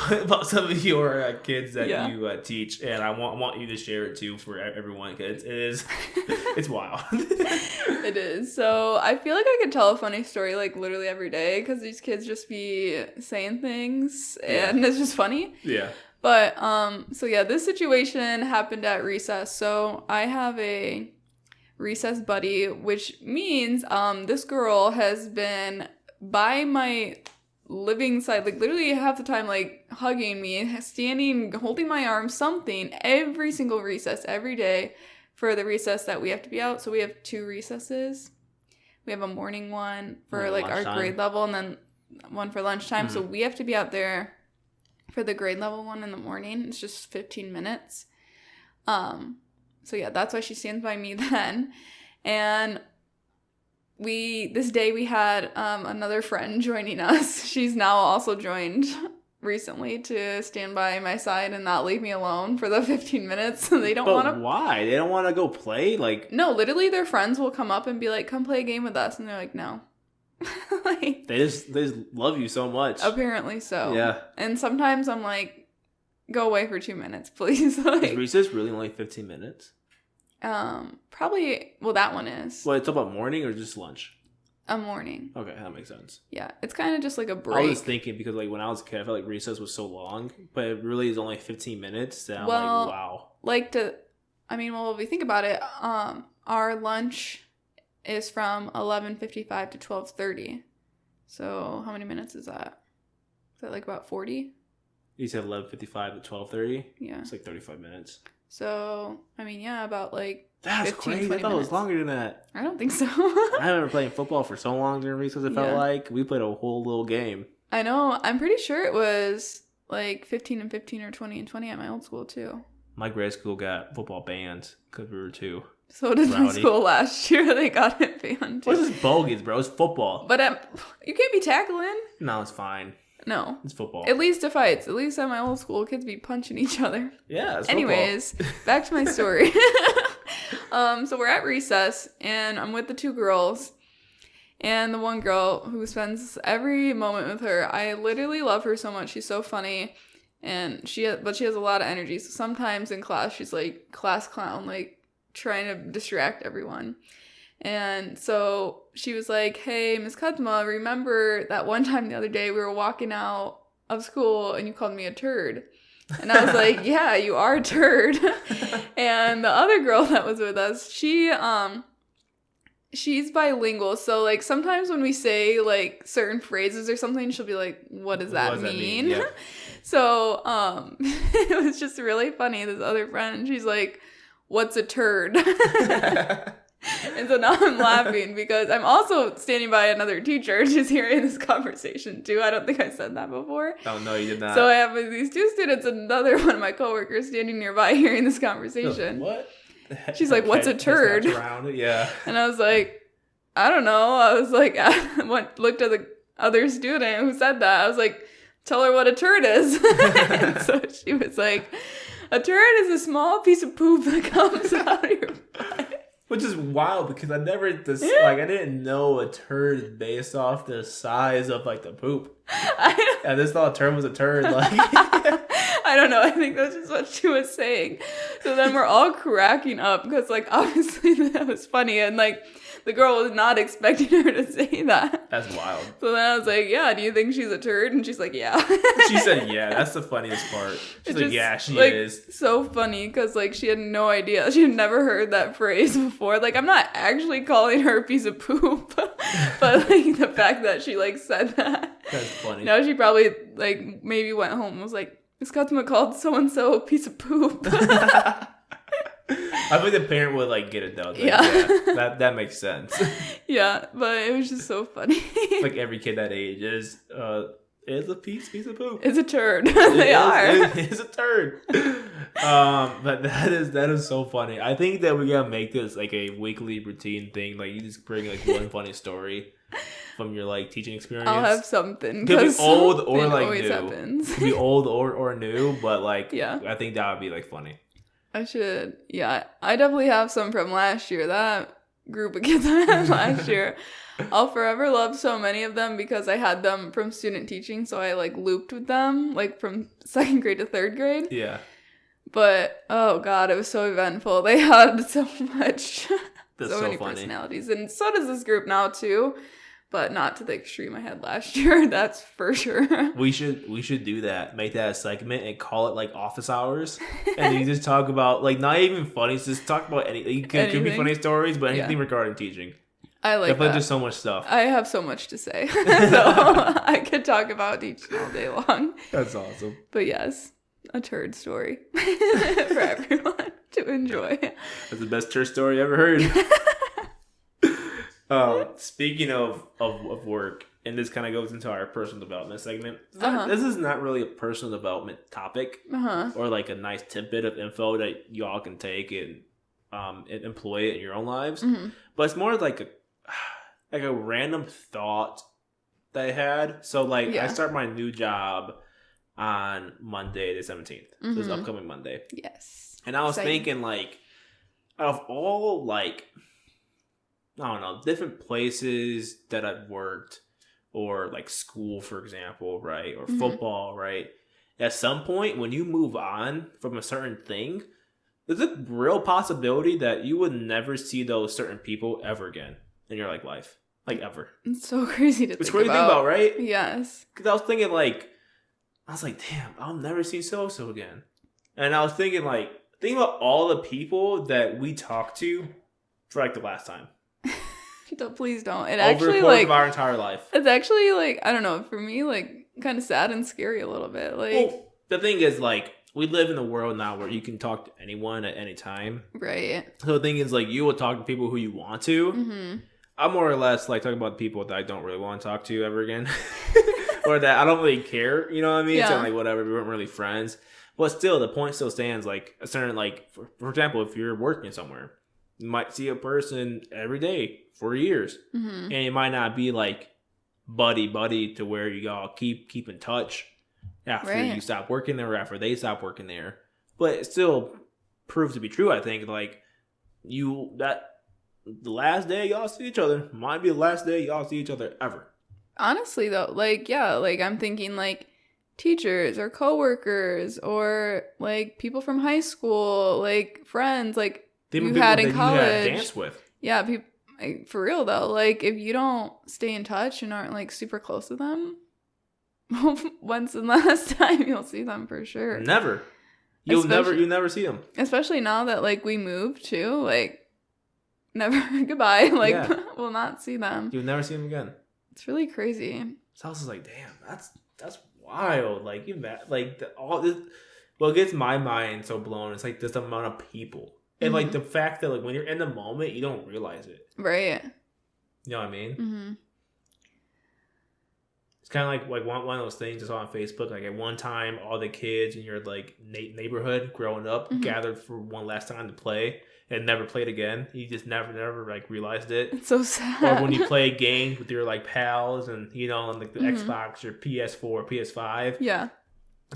About some of your kids that you teach, and I want you to share it too for everyone, because it's wild. It is. So I feel like I could tell a funny story like literally every day, because these kids just be saying things and it's just funny. Yeah. But this situation happened at recess. So I have a recess buddy, which means this girl has been by my living side, like literally half the time, like hugging me, standing, holding my arm, something every single recess, every day for the recess that we have to be out. So we have 2 recesses. We have a morning one for like lunchtime. Our grade level, and then one for lunchtime. Mm-hmm. So we have to be out there for the grade level one in the morning. It's just 15 minutes. So that's why she stands by me then. And this day we had another friend joining us. She's now also joined recently to stand by my side and not leave me alone for the 15 minutes. They don't want to. Why? They don't want to go play? Like, no, literally their friends will come up and be like, come play a game with us. And they're like, no. Like, they just love you so much. Apparently so. Yeah. And sometimes I'm like, go away for 2 minutes, please. Like, is recess really only 15 minutes? Probably, well, that one is. Well, it's about morning or just lunch? A morning. Okay, that makes sense. Yeah, it's kind of just like a break. I was thinking because like when I was a kid, I felt like recess was so long, but it really is only 15 minutes. And I'm like, wow. Well, if we think about it, our lunch is from 11:55 to 12:30. So how many minutes is that? Is that like about 40? You said 11:55 to 12:30? Yeah. It's like 35 minutes. So, I mean, yeah, about like That's 15, crazy. I 20 thought it was minutes. longer than that. I don't think so. I haven't been playing football for so long during recess, it felt like. We played a whole little game. I know. I'm pretty sure it was like 15 and 15 or 20 and 20 at my old school, too. My grade school got football banned because we were too So did my rowdy. school last year. They got it banned, too. What's this bogeys, bro? It's football. But you can't be tackling. No, it's fine. No. It's football. At least to fights. At least at my old school, kids be punching each other. Yeah, it's Anyways, back to my story. So we're at recess, and I'm with the two girls. And the one girl who spends every moment with her, I literally love her so much. She's so funny. And she has a lot of energy. So sometimes in class, she's like class clown, like trying to distract everyone. And so she was like, hey, Miss Kutma, remember that one time the other day we were walking out of school and you called me a turd? And I was like, yeah, you are a turd. And the other girl that was with us, she's bilingual. So like sometimes when we say like certain phrases or something, she'll be like, what does that mean? Yeah. So it was just really funny. This other friend, she's like, what's a turd? And so now I'm laughing because I'm also standing by another teacher just hearing this conversation too. I don't think I said that before. Oh, no, you did not. So I have these two students and another one of my coworkers standing nearby hearing this conversation. What? She's like, what's a turd? Yeah. And I was like, I don't know. I was like, looked at the other student who said that. I was like, tell her what a turd is. And so she was like, a turd is a small piece of poop that comes out of your butt. Which is wild because I didn't know a turd is based off the size of like the poop. I just thought a turd was a turd. Like, I don't know. I think that's just what she was saying. So then we're all cracking up because like obviously that was funny and like the girl was not expecting her to say that. That's wild. So then I was like, yeah, do you think she's a turd? And she's like, yeah. She said, yeah. That's the funniest part. She's like, yeah, she like, is. So funny because like she had no idea. She had never heard that phrase before. Like I'm not actually calling her a piece of poop, but like the fact that she like said that. That's funny. Now she probably like maybe went home and was like, Miss Kutma called so-and-so a piece of poop. I think the parent would like get it though. Like, yeah. That makes sense. Yeah, but it was just so funny. Like every kid that age is a piece of poop. It's a turd. It is a turd. But that is so funny. I think that we gotta make this like a weekly routine thing. Like you just bring like one funny story from your like teaching experience. I'll have something. Could be old or like always new. Happens. Could be old or new, but like yeah. I think that would be like funny. I should. Yeah, I definitely have some from last year. That group of kids I had last year. I'll forever love so many of them because I had them from student teaching, so I like looped with them like from 2nd grade to 3rd grade. Yeah. But oh god, it was so eventful. They had so much, so many funny. Personalities, and so does this group now too. But not to the extreme I had last year. That's for sure. We should do that. Make that a segment and call it like office hours. And you just talk about like not even funny. Just talk about anything. It could be funny stories, but anything regarding teaching. I like definitely that. just so much stuff. I have so much to say, so I could talk about teaching all day long. That's awesome. But yes, a turd story for everyone to enjoy. That's the best turd story I ever heard. Speaking of work, and this kind of goes into our personal development segment. This is not really a personal development topic or like a nice tidbit of info that y'all can take and employ it in your own lives. But it's more like like a random thought that I had. So like I start my new job on Monday the 17th. So this upcoming Monday. Yes. And I was thinking like out of all like I don't know, different places that I've worked or like school, for example, right? Or football, right? At some point when you move on from a certain thing, there's a real possibility that you would never see those certain people ever again in your like life. Like ever. It's so crazy to think about. It's crazy to think about, right? Yes. Because I was thinking like, damn, I'll never see so-so again. And I was thinking like, think about all the people that we talked to for like the last time. Please don't. It Over actually the course like of our entire life. it's actually like I don't know, for me like kind of sad and scary a little bit. Like well, the thing is like we live in a world now where you can talk to anyone at any time. Right. So the thing is like you will talk to people who you want to. I'm more or less like talking about people that I don't really want to talk to ever again. Or that I don't really care, you know what I mean? Yeah. So like whatever, we weren't really friends. But still the point still stands like a certain like for example, if you're working somewhere, you might see a person every day for years. And it might not be like buddy to where you all keep in touch after you stop working there or after they stop working there. But it still proves to be true, I think. Like the last day y'all see each other might be the last day y'all see each other ever. Honestly though, like yeah, like I'm thinking like teachers or coworkers or like people from high school, like friends, like you had in college. You had dance with. Yeah, people like, for real though. Like if you don't stay in touch and aren't like super close to them, when's the last time you'll see them for sure? Never. You'll never see them. Especially now that like we moved too, like never goodbye. Like we'll not see them. You'll never see them again. It's really crazy. So I was like, damn, that's wild. Like you all this. What gets my mind so blown is like this amount of people. And, like, the fact that, like, when you're in the moment, you don't realize it. Right. You know what I mean? It's kind of like one of those things I saw on Facebook. Like, at one time, all the kids in your, like, neighborhood growing up gathered for one last time to play and never played again. You just never, like, realized it. It's so sad. Or when you play games with your, like, pals and, you know, on, like, the Xbox or PS4, PS5. Yeah.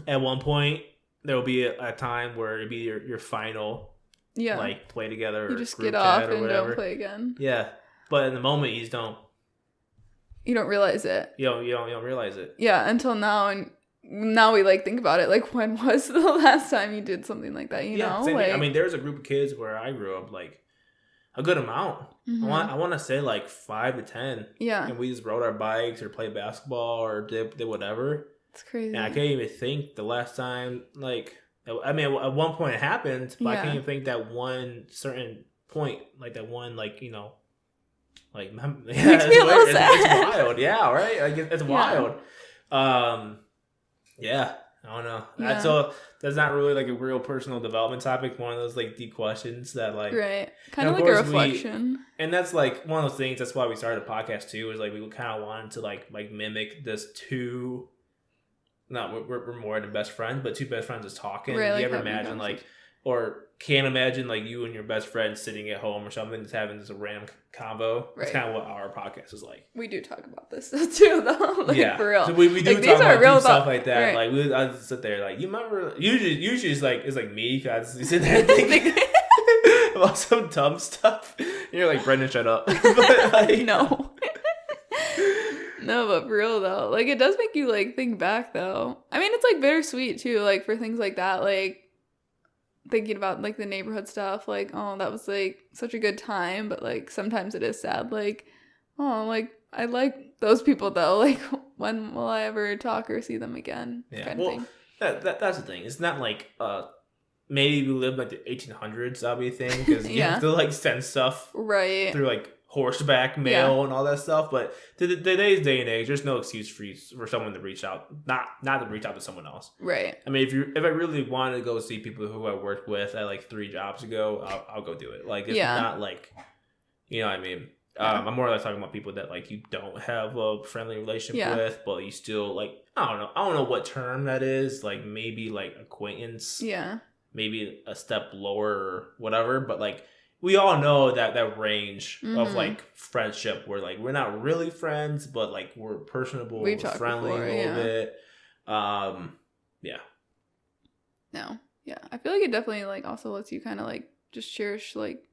At one point, there will be a time where it'll be your final... Yeah. Like, play together or you just get off and whatever. don't play again. Yeah. But in the moment, you just don't. You don't realize it. You don't realize it. Yeah, until now. And now we, like, think about it. Like, when was the last time you did something like that, you know? Like, I mean, there's a group of kids where I grew up, like, a good amount. I want to say, like, 5 to 10. Yeah. And we just rode our bikes or played basketball or did whatever. It's crazy. And I can't even think the last time, like... I mean, at one point it happened, but I can't even think that one certain point, like that one, like, you know, like, yeah, makes me a little sad. It's wild, yeah, right? Like, it's wild. Yeah, I don't know. Yeah. That's not really like a real personal development topic. One of those like deep questions that like, right, kind of like a reflection. And that's like one of those things. That's why we started a podcast too. Is like we kind of wanted to like mimic this two. No, we're more than best friends, but two best friends is talking. Right, you ever imagine like, or can't imagine like you and your best friend sitting at home or something, just having this random convo. Right. That's kind of what our podcast is like. We do talk about this too, though. Like, yeah, for real. So we do like, talk about real stuff like that. Right. Like I just sit there like, you remember? Usually it's like me because you sit there thinking about some dumb stuff. And you're like, Brendyn, shut up. But, like, no. No, but for real though, like it does make you like think back though. I mean, it's like bittersweet too, like for things like that, like thinking about like the neighborhood stuff, like, oh, that was like such a good time, but like sometimes it is sad, like, oh, like I like those people though, like when will I ever talk or see them again? Yeah, kind of thing. That's the thing. It's not like maybe we lived like the 1800s, that'd be a thing because you have to like send stuff right through like horseback mail and all that stuff, but today's day and age, there's no excuse for someone to reach out, not to reach out to someone else. Right. I mean, if I really wanted to go see people who I worked with at like 3 jobs ago, I'll go do it. Like it's not like, you know what I mean. I'm more or less talking about people that like you don't have a friendly relationship with, but you still like I don't know what term that is. Like maybe like acquaintance. Yeah. Maybe a step lower or whatever, but like. we all know that range of Mhm. like friendship where like we're not really friends, but like we're personable, We've we're talked friendly before, a little yeah. bit. Yeah. No. Yeah. I feel like it definitely like also lets you kind of like just cherish like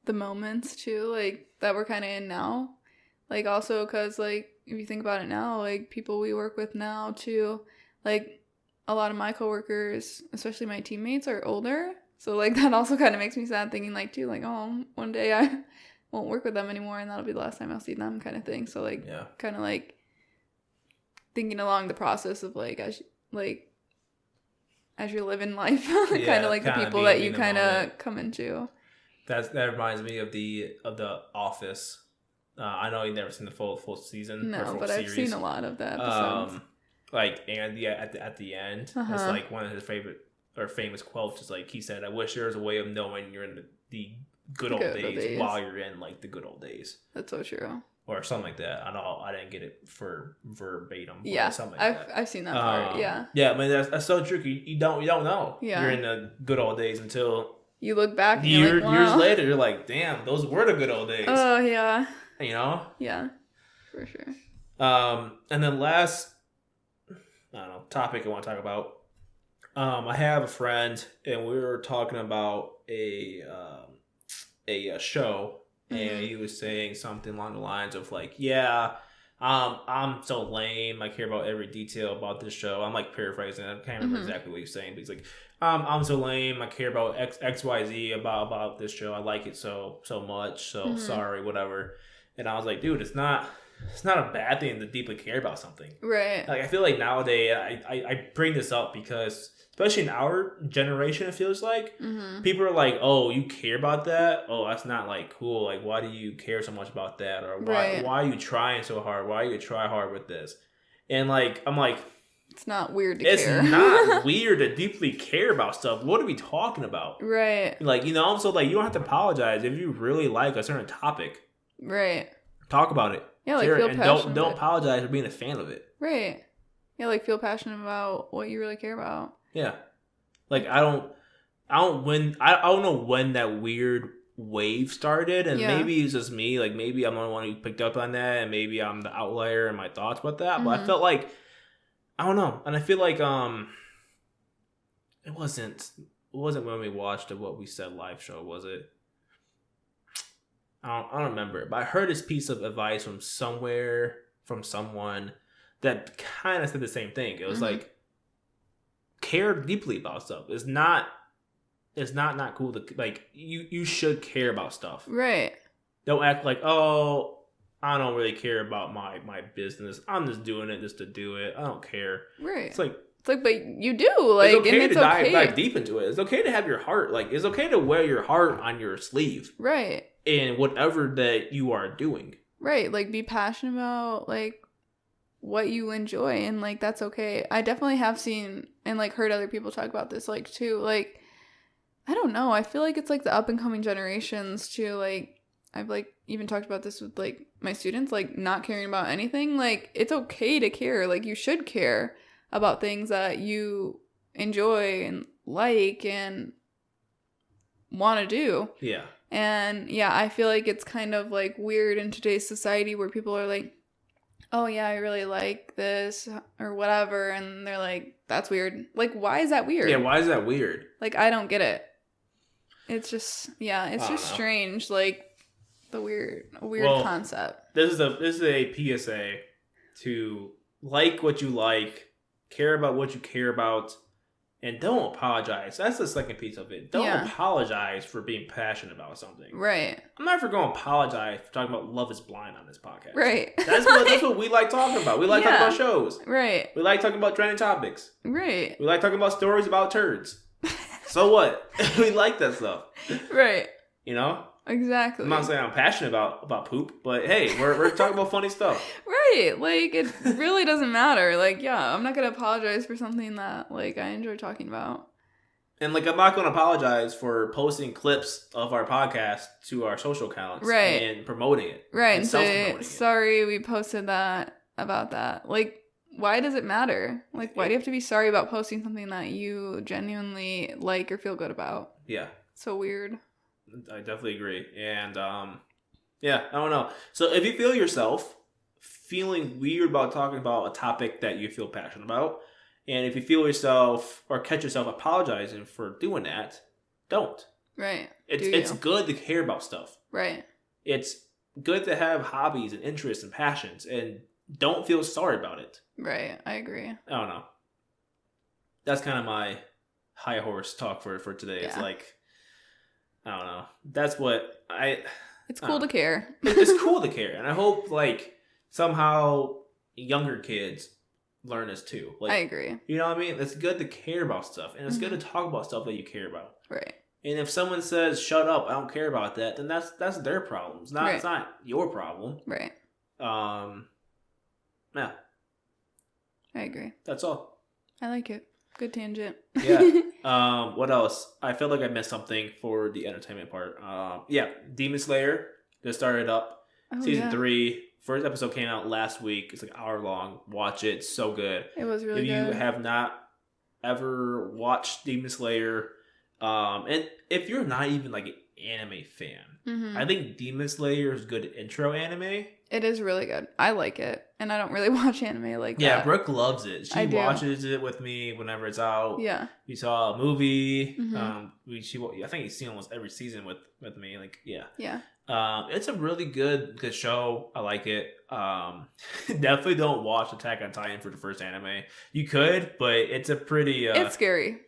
the moments too, like that we're kind of in now. Like also because like if you think about it now, like people we work with now too, like a lot of my coworkers, especially my teammates, are older. So like that also kind of makes me sad thinking like too like, oh, one day I won't work with them anymore and that'll be the last time I'll see them kind of thing. So like Yeah. kind of like thinking along the process of like as you're living life, kind of like the people that you kind of come into. That reminds me of the Office. I know you've never seen the full season. No, full but series. I've seen a lot of the episodes. Like Andy at the end, it's like one of his favorite or famous quotes. Is like he said, "I wish there was a way of knowing you're in the good old days while you're in like the good old days." That's so true. Or something like that. I know I didn't get it for verbatim. Yeah, something like that. I've seen that part. Yeah. Yeah, I mean that's so tricky. You don't know. Yeah. You're in the good old days until you look back and years wow. later. You're like, damn, those were the good old days. Oh yeah. You know. Yeah, for sure. And then last, I don't know, topic I want to talk about. I have a friend, and we were talking about a show. And he was saying something along the lines of like, yeah, I'm so lame. I care about every detail about this show. I'm like paraphrasing. I can't remember exactly what he was saying, but he's like, I'm so lame. I care about XYZ about this show. I like it so much. So sorry, whatever. And I was like, dude, it's not a bad thing to deeply care about something. Right. Like I feel like nowadays I bring this up because especially in our generation, it feels like people are like, "Oh, you care about that? Oh, that's not like cool. Like, why do you care so much about that? Or why are you trying so hard? Why are you try hard with this?" And like, I'm like, it's not weird to care. It's not weird to deeply care about stuff. What are we talking about? Right. Like, you know, so like you don't have to apologize if you really like a certain topic. Right. Talk about it. Yeah, like feel passionate. And don't apologize for being a fan of it. Right. Yeah, like feel passionate about what you really care about. Yeah. Like I don't know when that weird wave started, and maybe it's just me, like maybe I'm the one who picked up on that, and maybe I'm the outlier in my thoughts about that, but I felt like I don't know, and I feel like it wasn't when we watched the What We Said live show, was it? I don't remember it, but I heard this piece of advice from someone that kind of said the same thing. It was like, care deeply about stuff. It's not cool to like you should care about stuff. Right. Don't act like, oh, I don't really care about my business. I'm just doing it just to do it. I don't care. Right. It's like, but you do, like, it's okay and it's to okay. dive deep into it. It's okay to have your heart, like, it's okay to wear your heart on your sleeve. Right. In whatever that you are doing. Right. Like, be passionate about, like, what you enjoy, and, like, that's okay. I definitely have seen and, like, heard other people talk about this, like, too. Like, I don't know. I feel like it's, like, the up-and-coming generations, too. Like, I've, like, even talked about this with, like, my students, like, not caring about anything. Like, it's okay to care. Like, you should care about things that you enjoy and like and want to do. Yeah. And yeah, I feel like it's kind of like weird in today's society where people are like, oh yeah, I really like this or whatever. And they're like, that's weird. Like, why is that weird? Yeah, why is that weird? Like, I don't get it. It's just, yeah, it's just strange. Like, the weird concept. This is a PSA to like what you like, care about what you care about, and don't apologize. That's the second piece of it. Don't apologize for being passionate about something. Right. I'm not going to apologize for talking about Love is Blind on this podcast. Right. That's what we like talking about. We like talking about shows. Right. We like talking about trending topics. Right. We like talking about stories about turds. So what? We like that stuff. Right. You know? Exactly. I'm not saying I'm passionate about poop, but hey, we're talking about funny stuff. Right. Like, it really doesn't matter. Like, yeah, I'm not going to apologize for something that, like, I enjoy talking about. And, like, I'm not going to apologize for posting clips of our podcast to our social accounts. Right. And promoting it. Right. And say, sorry, we posted that about that. Like, why does it matter? Like, why do you have to be sorry about posting something that you genuinely like or feel good about? Yeah. So weird. I definitely agree. And yeah, I don't know. So if you feel yourself feeling weird about talking about a topic that you feel passionate about, and if you feel yourself or catch yourself apologizing for doing that, don't. Right. It's good to care about stuff. Right. It's good to have hobbies and interests and passions, and don't feel sorry about it. Right. I agree. I don't know. That's kind of my high horse talk for today. Yeah. It's like, I don't know. That's what It's cool to care. It's cool to care, and I hope like somehow younger kids learn this too. Like, I agree. You know what I mean? It's good to care about stuff, and it's good to talk about stuff that you care about. Right. And if someone says "shut up," I don't care about that, then that's their problem. It's not your problem. Right. Yeah. I agree. That's all. I like it. Good tangent. Yeah. What else? I feel like I missed something for the entertainment part. Yeah, Demon Slayer just started up. Season 3. First episode came out last week. It's like an hour long. Watch it. It's so good. It was really good. If you have not ever watched Demon Slayer, and if you're not even like an anime fan, I think Demon Slayer is good intro anime. It is really good. I like it. And I don't really watch anime like that. Yeah, Brooke loves it. She I do. watches it with me whenever it's out. Yeah. We saw a movie. I think you've seen almost every season with me. Like, yeah. Yeah. It's a really good show. I like it. Definitely don't watch Attack on Titan for the first anime. You could, but it's a pretty. It's scary.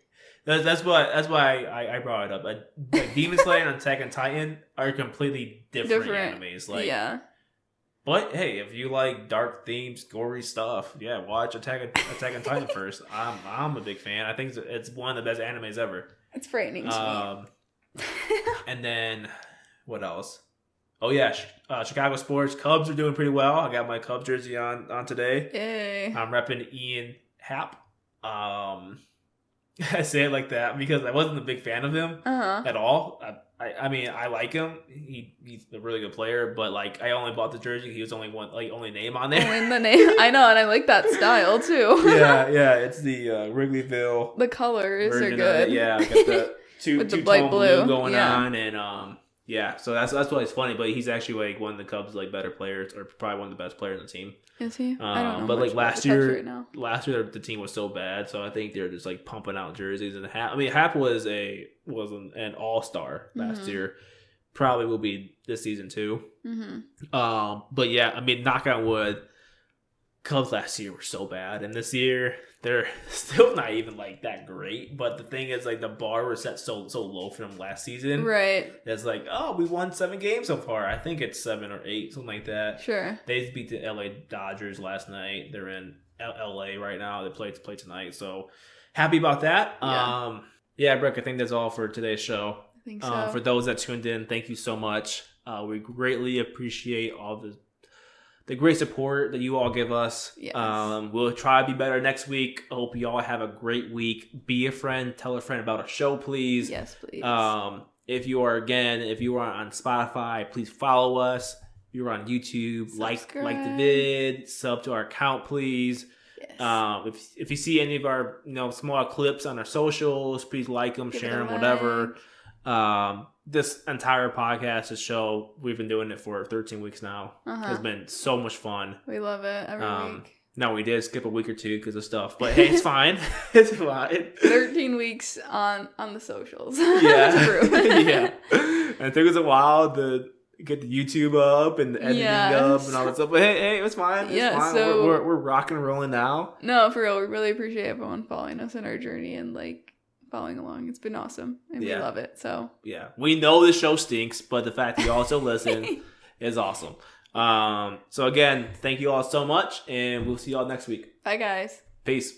That's why I brought it up. Like Demon Slayer and Attack on Titan are completely different animes. Like, yeah. But hey, if you like dark themes, gory stuff, yeah, watch Attack on Titan first. I'm a big fan. I think it's one of the best animes ever. It's frightening to me. And then what else? Oh yeah, Chicago sports. Cubs are doing pretty well. I got my Cubs jersey on today. Yay. I'm repping Ian Happ. I say it like that because I wasn't a big fan of him at all. I mean, I like him. He's a really good player, but like I only bought the jersey. He was only only name on there. Only the name. I know, and I like that style too. yeah. It's the Wrigleyville. The colors are good. Yeah, I got the two light blue going on, and yeah. So that's why it's funny. But he's actually like one of the Cubs' like better players, or probably one of the best players on the team. Is he? I don't know. But like last year the team was so bad, so I think they're just like pumping out jerseys. And Happ was an all-star last year. Probably will be this season too. But yeah, I mean, knock on wood. Cubs last year were so bad, and this year they're still not even like that great. But the thing is, like the bar was set so low for them last season. Right. It's like, oh, we won 7 games so far. I think it's 7 or 8, something like that. Sure. They just beat the LA Dodgers last night. They're in LA right now. They play tonight, so happy about that. Yeah, Brooke, I think that's all for today's show. I think so. For those that tuned in, thank you so much. We greatly appreciate all the great support that you all give us. Yes. We'll try to be better next week. I hope you all have a great week. Be a friend. Tell a friend about our show, please. Yes, please. If you are on Spotify, please follow us. If you're on YouTube, Subscribe. like the vid, sub to our account, please. Yes. If you see any of our small clips on our socials, please like them, share them, whatever. This entire podcast, this show, we've been doing it for 13 weeks now. It's been so much fun. We love it every week. No, we did skip a week or two because of stuff, but hey, it's fine. It's fine. 13 weeks on the socials. Yeah. That's true. Yeah. And it took us a while to get the YouTube up and the editing up and all that stuff. But hey, it's fine. It's fine. So we're rocking and rolling now. No, for real. We really appreciate everyone following us in our journey and like following along. It's been awesome. And we love it. So yeah. We know the show stinks, but the fact that you also listen is awesome. So again, thank you all so much, and we'll see you all next week. Bye guys. Peace.